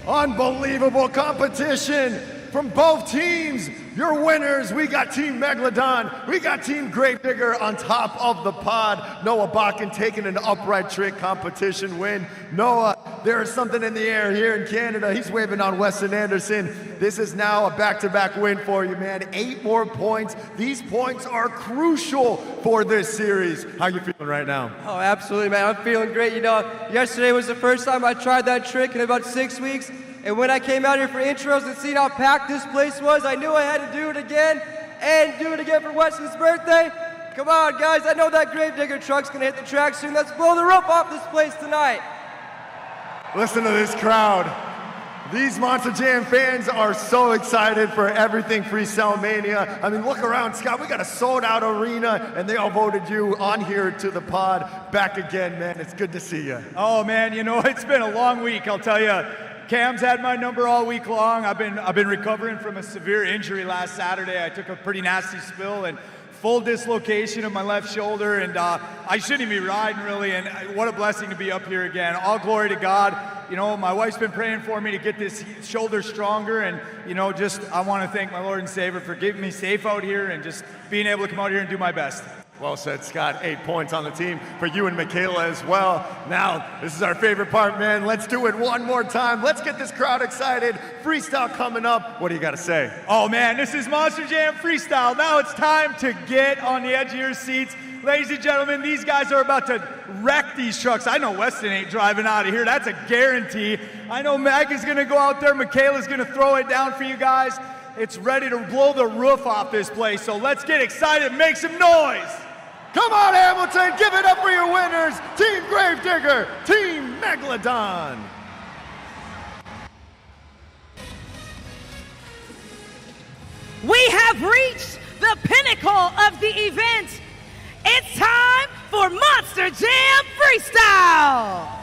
Unbelievable competition from both teams. Your winners, we got Team Megalodon, we got Team Gravedigger on top of the pod. Noah Bakken taking an upright trick competition win. Noah, there is something in the air here in Canada. He's waving on Weston Anderson. This is now a back-to-back win for you, man. 8 more points. These points are crucial for this series. How you feeling right now? Oh, absolutely, man. I'm feeling great. You know, yesterday was the first time I tried that trick in about 6 weeks. And when I came out here for intros and seen how packed this place was, I knew I had to do it again and do it again for Weston's birthday. Come on, guys. I know that Gravedigger truck's going to hit the track soon. Let's blow the roof off this place tonight. Listen to this crowd. These Monster Jam fans are so excited for everything Freestyle Mania. I mean, look around, Scott. We got a sold-out arena, and they all voted you on here to the pod. Back again, man. It's good to see you. Oh, man, you know, it's been a long week, I'll tell you. Cam's had my number all week long. I've been recovering from a severe injury last Saturday. I took a pretty nasty spill and full dislocation of my left shoulder, and I shouldn't even be riding really, and what a blessing to be up here again. All glory to God. You know, my wife's been praying for me to get this shoulder stronger, and, you know, just I want to thank my Lord and Savior for keeping me safe out here and just being able to come out here and do my best. Well said, Scott. 8 points on the team for you and Michaela as well. Now, this is our favorite part, man. Let's do it one more time. Let's get this crowd excited. Freestyle coming up. What do you got to say? Oh, man, this is Monster Jam Freestyle. Now it's time to get on the edge of your seats. Ladies and gentlemen, these guys are about to wreck these trucks. I know Weston ain't driving out of here. That's a guarantee. I know Mag is going to go out there. Michaela's going to throw it down for you guys. It's ready to blow the roof off this place, so let's get excited. Make some noise. Come on, Hamilton, give it up for your winners, Team Gravedigger, Team Megalodon. We have reached the pinnacle of the event. It's time for Monster Jam Freestyle.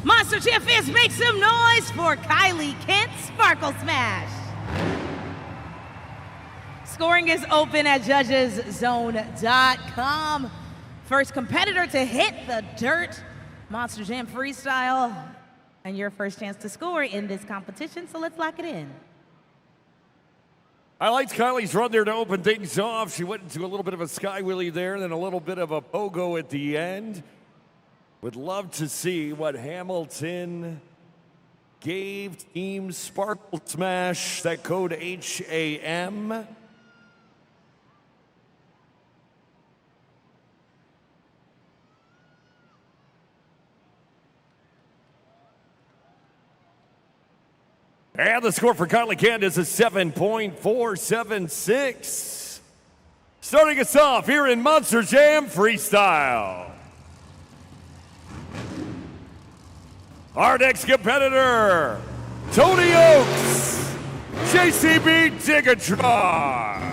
Monster Jam fans, make some noise for Kylie Kent's Sparkle Smash. Scoring is open at judgeszone.com. First competitor to hit the dirt, Monster Jam Freestyle, and your first chance to score in this competition, so let's lock it in. I liked Kylie's run there to open things off. She went into a little bit of a sky wheelie there, and then a little bit of a pogo at the end. Would love to see what Hamilton gave Team Sparkle Smash, that code HAM. And the score for Kylie Kent is a 7.476. Starting us off here in Monster Jam Freestyle. Our next competitor, Tony Oaks, JCB Digatron.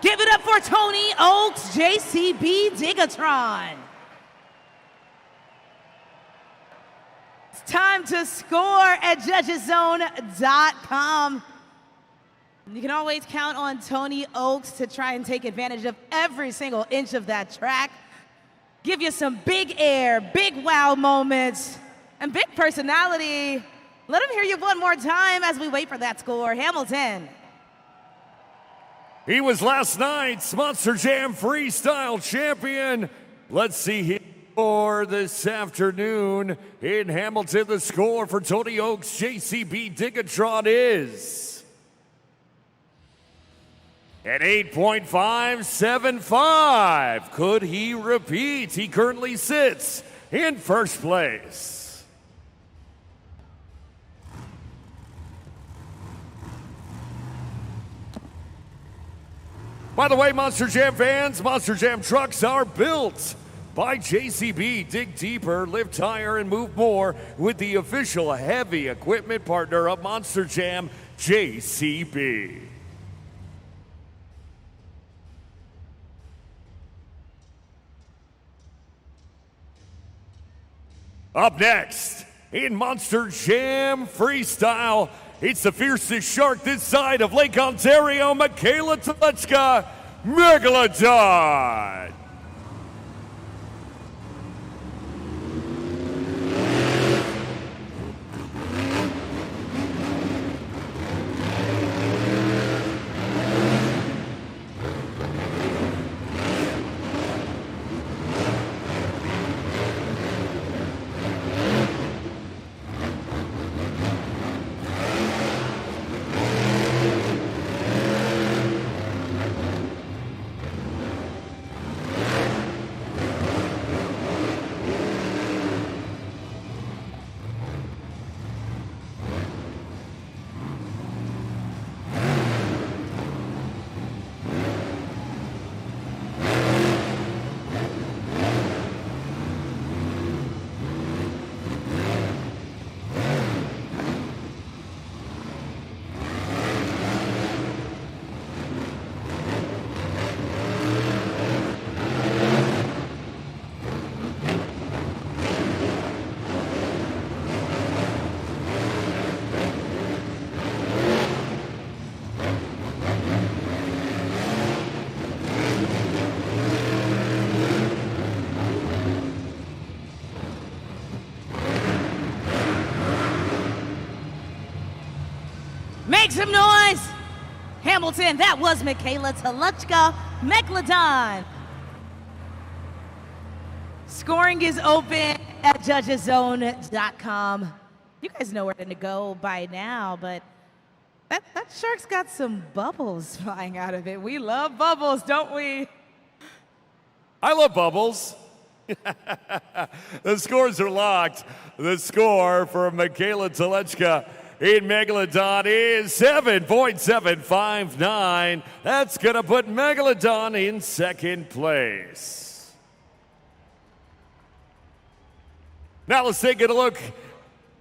Give it up for Tony Oaks, JCB Digatron. Time to score at judgeszone.com. You can always count on Tony Oaks to try and take advantage of every single inch of that track. Give you some big air, big wow moments, and big personality. Let him hear you one more time as we wait for that score. Hamilton. He was last night's Monster Jam Freestyle champion. Let's see him for this afternoon. In Hamilton, the score for Tony Oaks JCB Digatron is at 8.575. Could he repeat? He currently sits in first place. By the way, Monster Jam fans, Monster Jam trucks are built by JCB. Dig deeper, lift higher, and move more with the official heavy equipment partner of Monster Jam, JCB. Up next, in Monster Jam Freestyle, it's the fiercest shark this side of Lake Ontario, Michaela Telechka, Megalodon. Make some noise! Hamilton, that was Michaela Telechka, Megalodon. Scoring is open at judgeszone.com. You guys know where to go by now, but that shark's got some bubbles flying out of it. We love bubbles, don't we? I love bubbles. The scores are locked. The score for Michaela Telechka in Megalodon is 7.759. That's going to put Megalodon in second place. Now let's take a look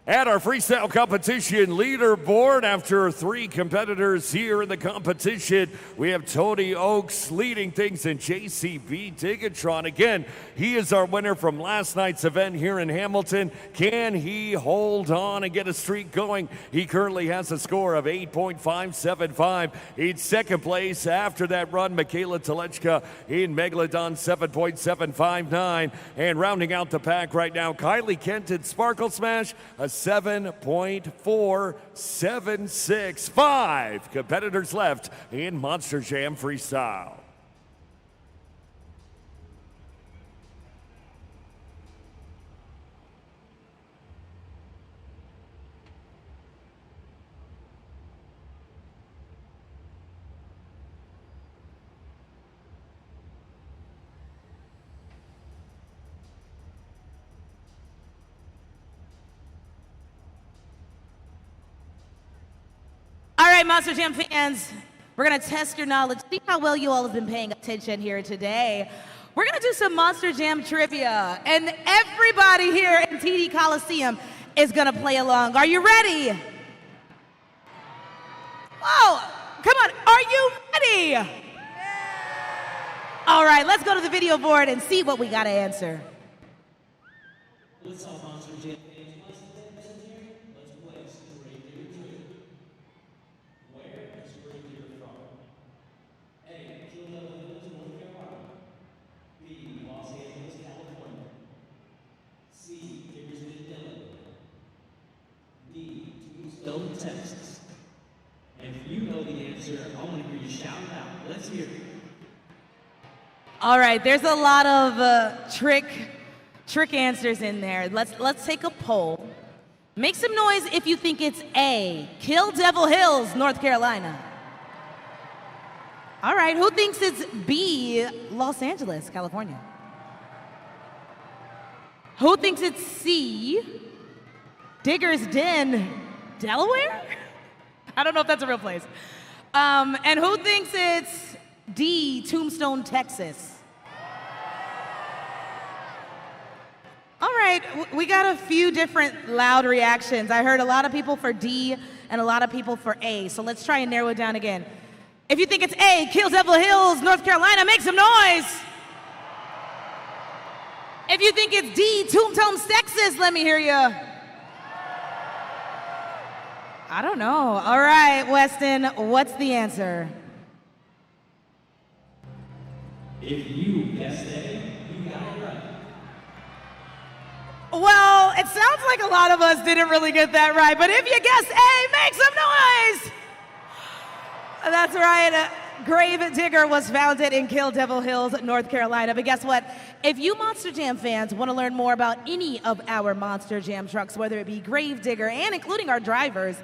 at our freestyle competition leaderboard. After 3 competitors here in the competition, we have Tony Oaks leading things in JCB Digatron. Again, he is our winner from last night's event here in Hamilton. Can he hold on and get a streak going? He currently has a score of 8.575. In second place after that run, Michaela Telechka in Megalodon, 7.759. And rounding out the pack right now, Kylie Kenton, Sparkle Smash, a 7.4765. Competitors left in Monster Jam Freestyle. All right, Monster Jam fans, we're going to test your knowledge, see how well you all have been paying attention here today. We're going to do some Monster Jam trivia, and everybody here in TD Coliseum is going to play along. Are you ready? Whoa, come on, are you ready? All right, let's go to the video board and see what we got to answer. What's up, Monster Jam? answer, I want to hear you shout it out. Let's hear it. All right, there's a lot of trick answers in there. Let's take a poll. Make some noise if you think it's A, Kill Devil Hills, North Carolina. All right, who thinks it's B, Los Angeles, California? Who thinks it's C, Digger's Den, Delaware? I don't know if that's a real place. And who thinks it's D, Tombstone, Texas? All right, we got a few different loud reactions. I heard a lot of people for D and a lot of people for A, so let's try and narrow it down again. If you think it's A, Kill Devil Hills, North Carolina, make some noise. If you think it's D, Tombstone, Texas, let me hear you. I don't know. All right, Weston, what's the answer? If you guessed A, you got it right. Well, it sounds like a lot of us didn't really get that right, but if you guessed A, make some noise! That's right. Grave Digger was founded in Kill Devil Hills, North Carolina. But guess what? If you Monster Jam fans want to learn more about any of our Monster Jam trucks, whether it be Grave Digger and including our drivers,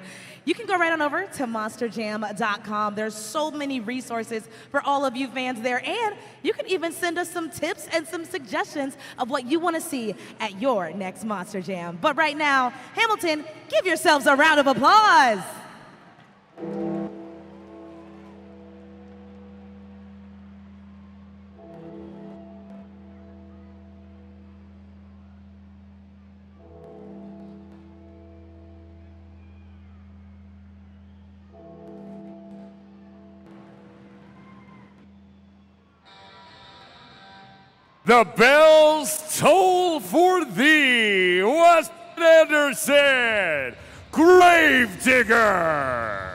you can go right on over to monsterjam.com. There's so many resources for all of you fans there, and you can even send us some tips and some suggestions of what you want to see at your next Monster Jam. But right now, Hamilton, give yourselves a round of applause. The bells toll for thee, Weston Anderson, Grave Digger.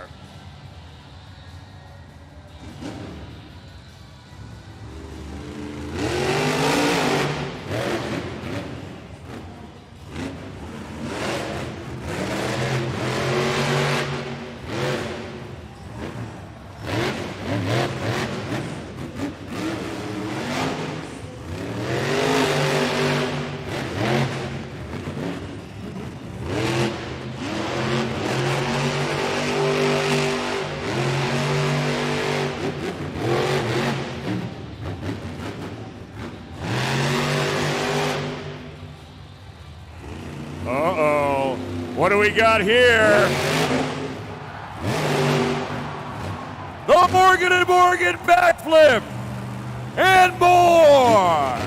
Uh-oh. What do we got here? The Morgan & Morgan backflip and more.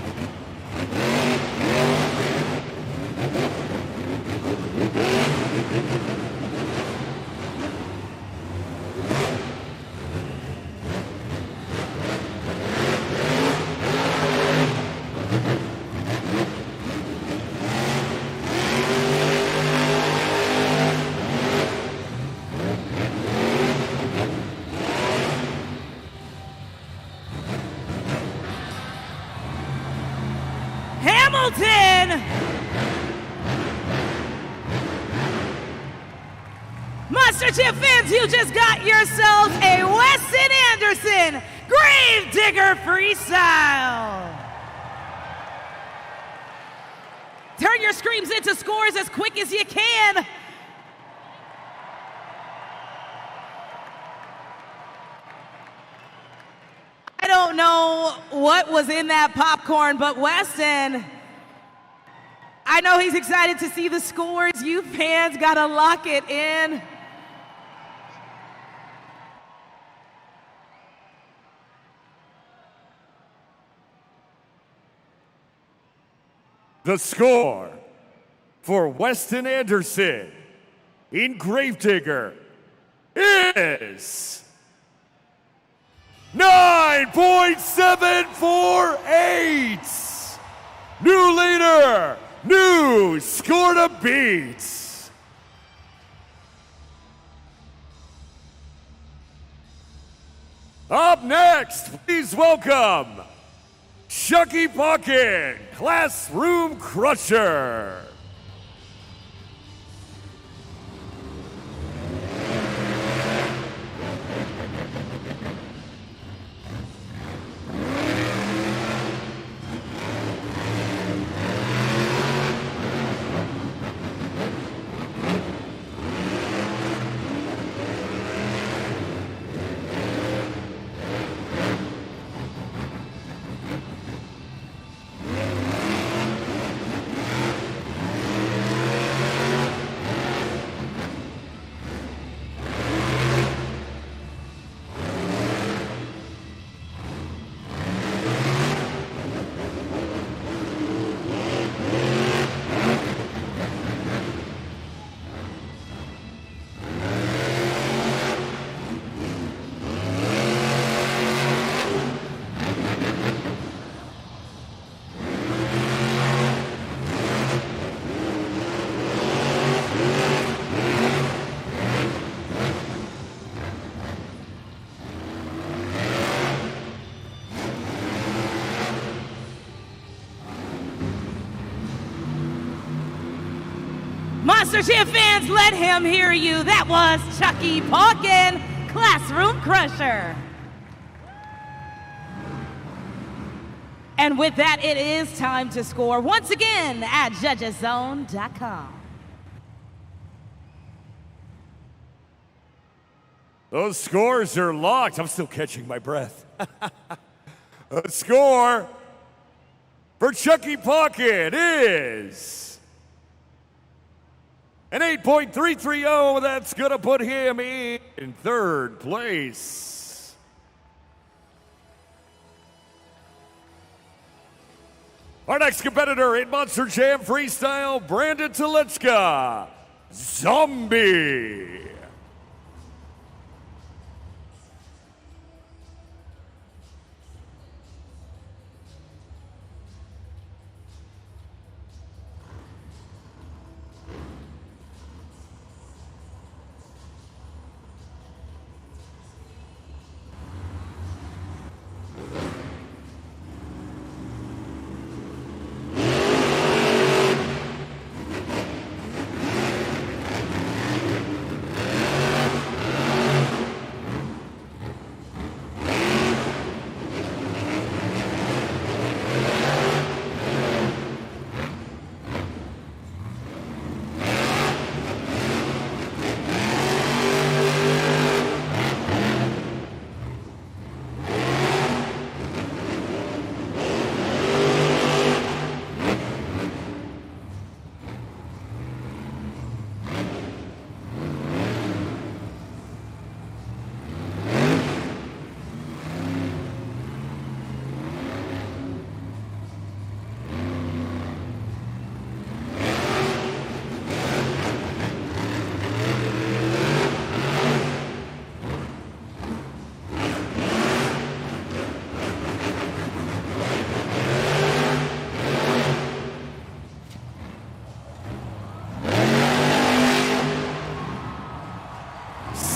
Hamilton! Monster Jam fans, you just got yourselves a Weston Anderson Grave Digger Freestyle. Turn your screams into scores as quick as you can. I don't know what was in that popcorn, but Weston, I know he's excited to see the scores. You fans gotta lock it in. The score for Weston Anderson in Grave Digger is 9.748. New leader, new score to beat. Up next, please welcome Chucky Pumpkin, Classroom Crusher. Monster Jam fans, let him hear you. That was Chucky Palkin, Classroom Crusher. And with that, it is time to score once again at judgeszone.com. Those scores are locked. I'm still catching my breath. The score for Chucky Palkin is an 8.330. That's going to put him in third place. Our next competitor in Monster Jam Freestyle, Brandon Telechka, Zombie.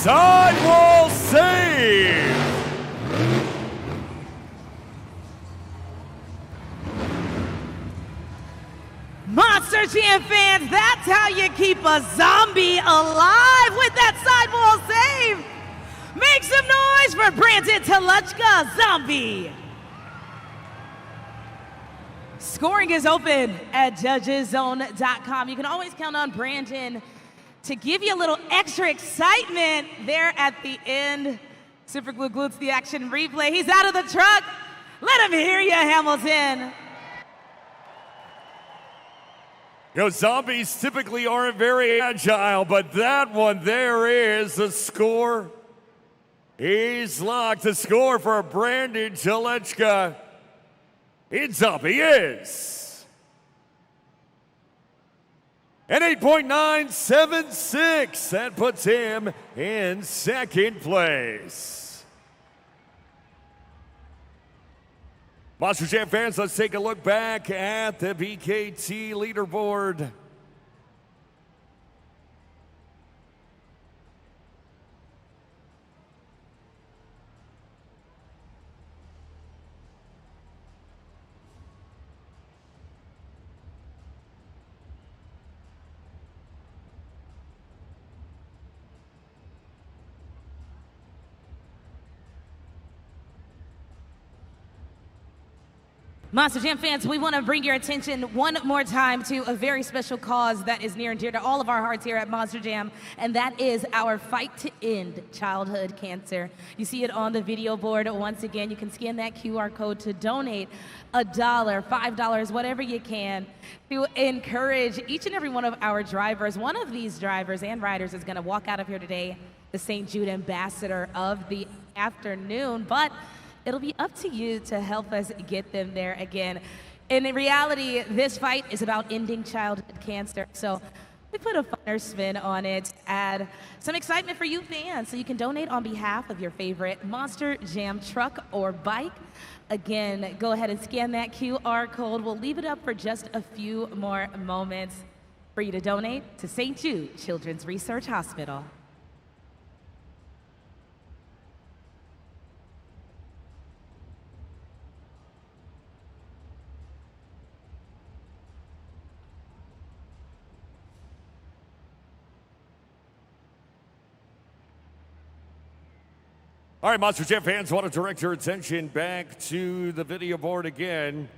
Sidewall save! Monster Jam fans, that's how you keep a zombie alive with that sidewall save. Make some noise for Brandon Telechka, Zombie. Scoring is open at judgeszone.com. You can always count on Brandon to give you a little extra excitement there at the end. Super Glue Glutes the action replay. He's out of the truck. Let him hear you, Hamilton. You know, zombies typically aren't very agile, but that one there is the score. He's locked. The score for Brandon Telechka in Zombie is an 8.976. That puts him in second place. Monster Jam fans, let's take a look back at the BKT leaderboard. Monster Jam fans, we want to bring your attention one more time to a very special cause that is near and dear to all of our hearts here at Monster Jam, and that is our fight to end childhood cancer. You see it on the video board. Once again, you can scan that QR code to donate $1, $5, whatever you can, to encourage each and every one of our drivers. One of these drivers and riders is going to walk out of here today the St. Jude Ambassador of the afternoon, but it'll be up to you to help us get them there again. In reality, this fight is about ending childhood cancer. So we put a funner spin on it, add some excitement for you fans so you can donate on behalf of your favorite Monster Jam truck or bike. Again, go ahead and scan that QR code. We'll leave it up for just a few more moments for you to donate to St. Jude Children's Research Hospital. All right, Monster Jam fans, want to direct your attention back to the video board again.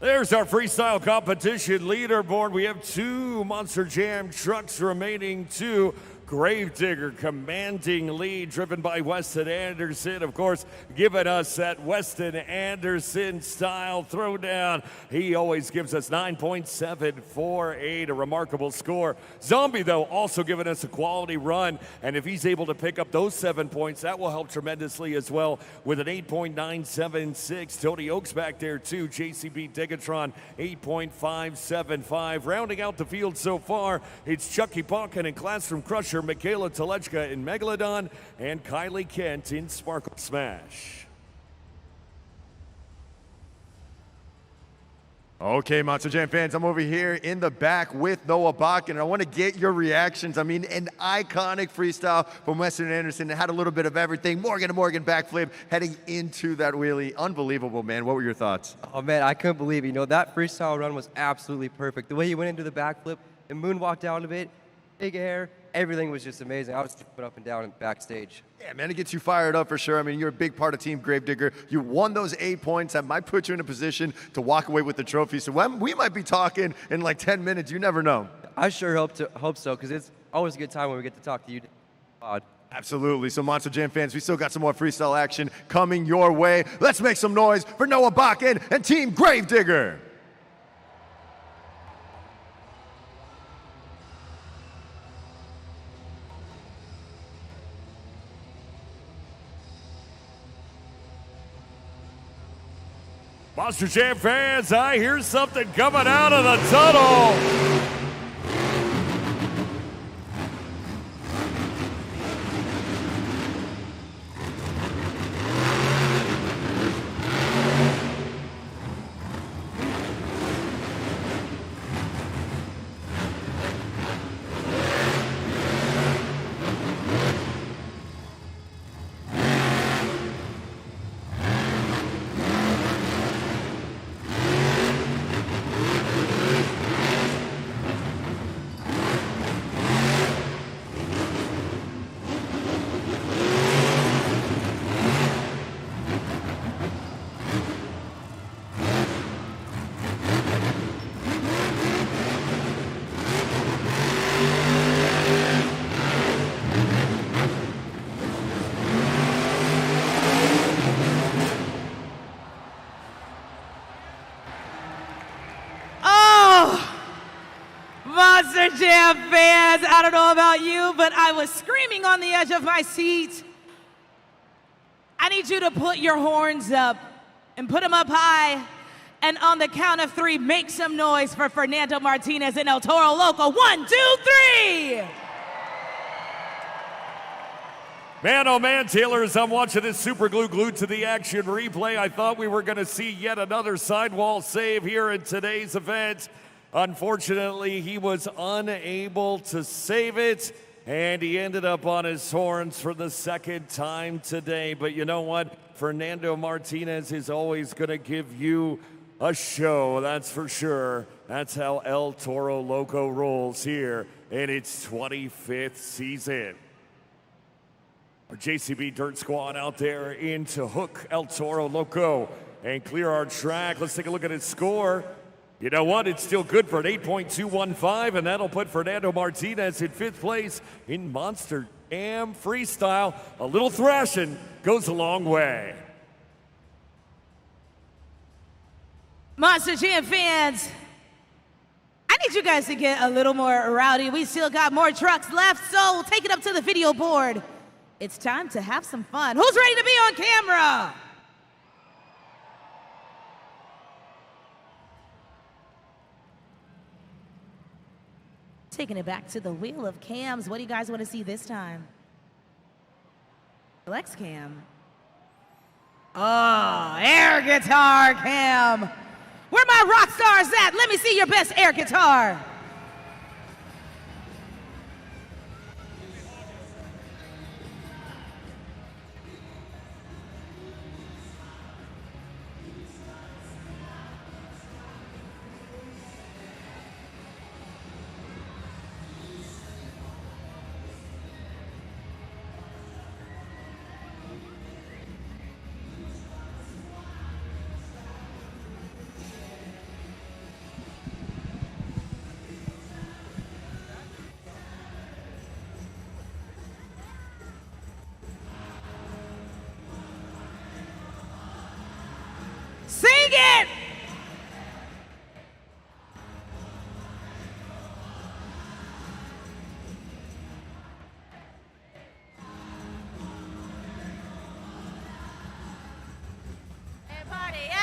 There's our freestyle competition leaderboard. We have 2 Monster Jam trucks remaining, 2 Gravedigger commanding lead, driven by Weston Anderson, of course, giving us that Weston Anderson style throwdown. He always gives us 9.748, a remarkable score. Zombie, though, also giving us a quality run, and if he's able to pick up those 7 points, that will help tremendously as well with an 8.976. Tony Oaks back there, too. JCB Degatron, 8.575. Rounding out the field so far, it's Chucky Palkin and Classroom Crusher, Michaela Telechka in Megalodon, and Kylie Kent in Sparkle Smash. Okay, Monster Jam fans, I'm over here in the back with Noah Bakken, and I want to get your reactions. I mean, an iconic freestyle from Weston Anderson. It had a little bit of everything. Morgan to Morgan backflip heading into that wheelie. Unbelievable, man. What were your thoughts? Oh man, I couldn't believe it. You know, that freestyle run was absolutely perfect. The way he went into the backflip and moonwalked down a bit, big air, everything was just amazing. I was jumping up and down and backstage. Yeah, man, it gets you fired up for sure. I mean, you're a big part of Team Gravedigger. You won those 8 points. That might put you in a position to walk away with the trophy. So we might be talking in like 10 minutes. You never know. I sure hope so, because it's always a good time when we get to talk to you. Absolutely. So, Monster Jam fans, we still got some more freestyle action coming your way. Let's make some noise for Noah Bakken and Team Gravedigger. Monster Jam fans, I hear something coming out of the tunnel. Monster Jam fans, I don't know about you, but I was screaming on the edge of my seat. I need you to put your horns up and put them up high. And on the count of 3, make some noise for Fernando Martinez and El Toro Loco. 1, 2, 3. Man, oh man, Taylor, as I'm watching this super glue glued to the action replay, I thought we were going to see yet another sidewall save here in today's event. Unfortunately, he was unable to save it, and he ended up on his horns for the second time today. But you know what? Fernando Martinez is always going to give you a show, that's for sure. That's how El Toro Loco rolls here in its 25th season. Our JCB Dirt Squad out there in to hook El Toro Loco and clear our track. Let's take a look at his score. You know what? It's still good for an 8.215, and that'll put Fernando Martinez in 5th place in Monster Jam Freestyle. A little thrashing goes a long way. Monster Jam fans, I need you guys to get a little more rowdy. We still got more trucks left, so take it up to the video board. It's time to have some fun. Who's ready to be on camera? Taking it back to the wheel of cams. What do you guys want to see this time? Flex cam. Oh, air guitar cam. Where my rock stars at? Let me see your best air guitar.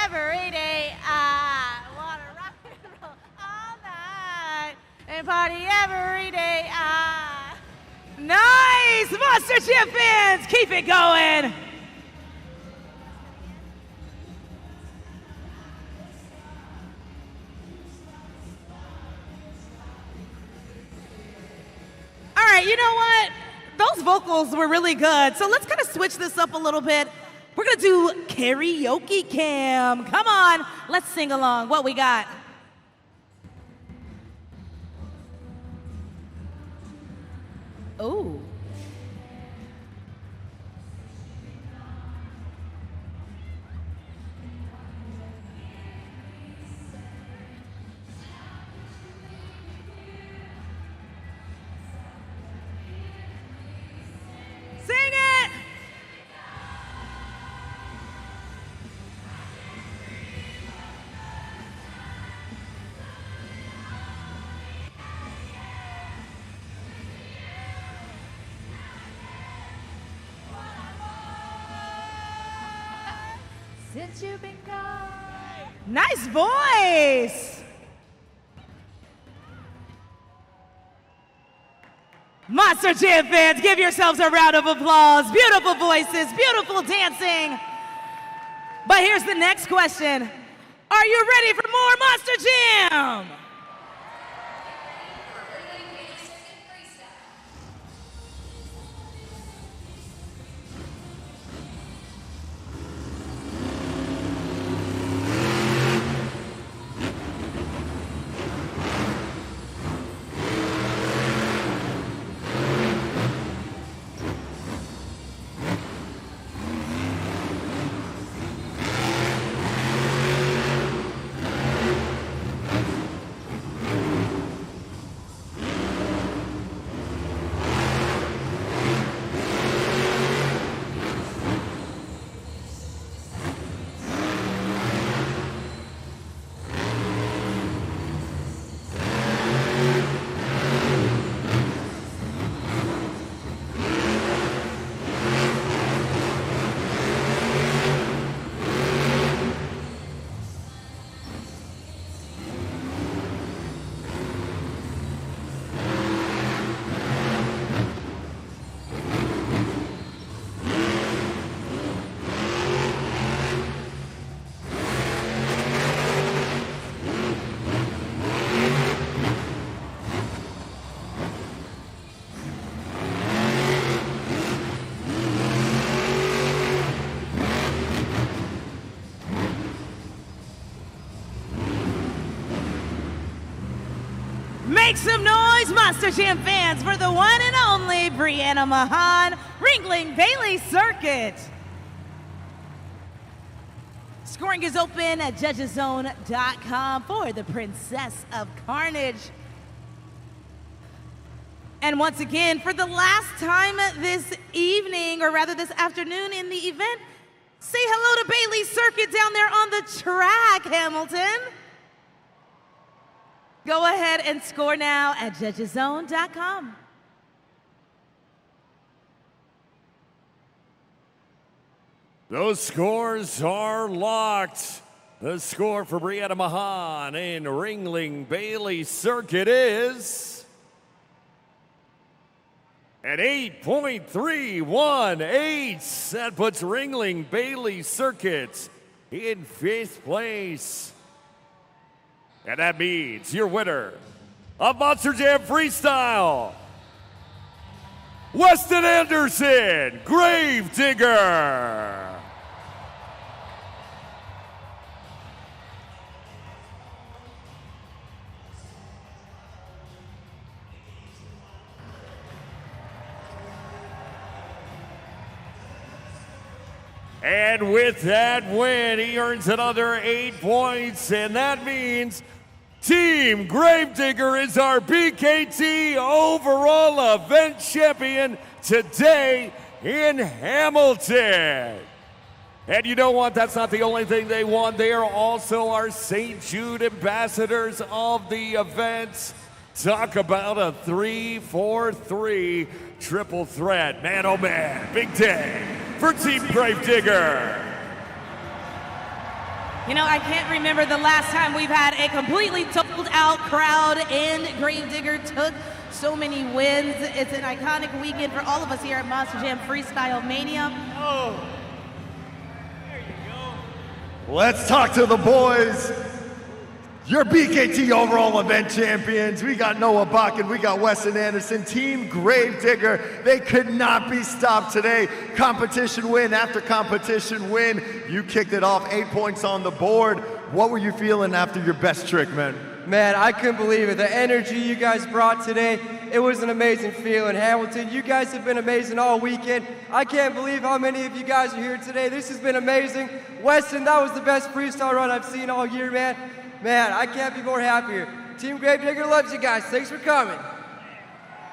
every day. I wanna rock and roll all night and party every day. Nice! Monster Jam fans, keep it going. All right, you know what? Those vocals were really good. So let's kind of switch this up a little bit. We're gonna do karaoke cam. Come on, let's sing along. What we got? Oh. Sing it! Since you've been gone. Nice voice! Monster Jam fans, give yourselves a round of applause. Beautiful voices, beautiful dancing. But here's the next question. Are you ready for more Monster Jam? Make some noise, Monster Jam fans, for the one and only Brianna Mahan, Ringling Bailey Circuit. Scoring is open at judgeszone.com for the Princess of Carnage. And once again, for the last time this evening, or rather this afternoon in the event, say hello to Bailey Circuit down there on the track, Hamilton. Go ahead and score now at judgeszone.com. Those scores are locked. The score for Brianna Mahan in Ringling Bailey Circuit is at 8.318. That puts Ringling Bailey Circuit in 5th place. And that means your winner of Monster Jam Freestyle, Weston Anderson, Gravedigger. And with that win, he earns another 8 points, and that means Team Gravedigger is our BKT overall event champion today in Hamilton. And you know what? That's not the only thing they won. They are also our St. Jude ambassadors of the event. Talk about a 3-4-3 triple threat. Man, oh man, big day for Team Gravedigger. You know, I can't remember the last time we've had a completely sold out crowd, and Gravedigger took so many wins. It's an iconic weekend for all of us here at Monster Jam Freestyle Mania. Oh, Let's talk to the boys. Your BKT overall event champions. We got Noah Bach and we got Weston Anderson. Team Gravedigger, they could not be stopped today. Competition win after competition win. You kicked it off, 8 points on the board. What were you feeling after your best trick, man? Man, I couldn't believe it. The energy you guys brought today, it was an amazing feeling. Hamilton, you guys have been amazing all weekend. I can't believe how many of you guys are here today. This has been amazing. Weston, that was the best freestyle run I've seen all year, man. Man, I can't be more happier. Team Gravedigger loves you guys. Thanks for coming.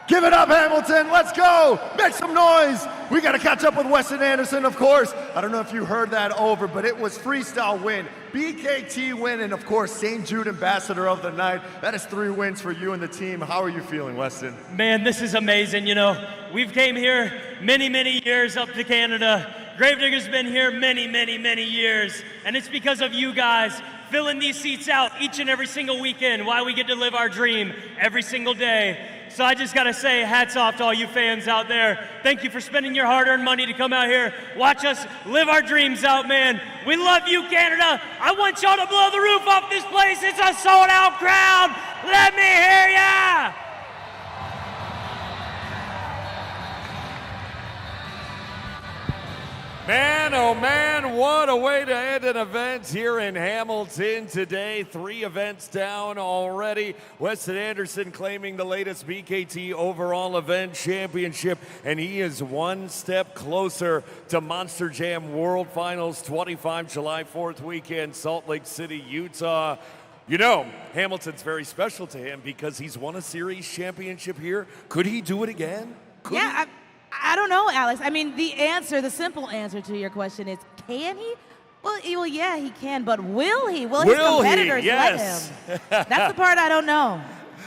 Give it up, Hamilton. Let's go. Make some noise. We got to catch up with Weston Anderson, of course. I don't know if you heard that over, but it was freestyle win, BKT win, and of course, St. Jude Ambassador of the Night. That is 3 wins for you and the team. How are you feeling, Weston? man, this is amazing. You know, we've came here many years up to Canada. Gravedigger's been here many years, and it's because of you guys filling these seats out each and every single weekend, why we get to live our dream every single day. So I just gotta say, hats off to all you fans out there. Thank you for spending your hard-earned money to come out here, watch us live our dreams out, man. We love you, Canada. I want y'all to blow the roof off this place. It's a sold-out crowd. Let me hear ya! Man, oh man, what a way to end an event here in Hamilton today. 3 events down already. Weston Anderson claiming the latest BKT overall event championship, and he is 1 step closer to Monster Jam World Finals 25 July 4th weekend, Salt Lake City, Utah. You know, Hamilton's very special to him because he's won a series championship here. Could he do it again? Could Yeah, I don't know, Alex. I mean, the simple answer to your question is, can he? Well, yeah, he can, but will he? Will his competitors Yes. let him? That's the part I don't know.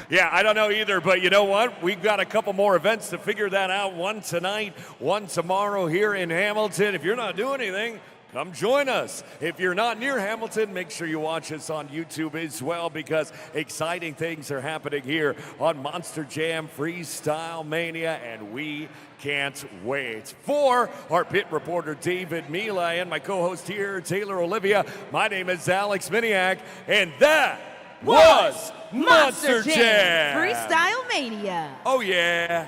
Yeah, I don't know either, but you know what? We've got a couple more events to figure that out. One tonight, one tomorrow here in Hamilton. If you're not doing anything, come join us. If you're not near Hamilton, make sure you watch us on YouTube as well, because exciting things are happening here on Monster Jam Freestyle Mania, and we can't wait. For our pit reporter, David Mila, and my co-host here, Taylor Olivia, my name is Alex Miniak, and that was Monster Jam Freestyle Mania. Oh, yeah.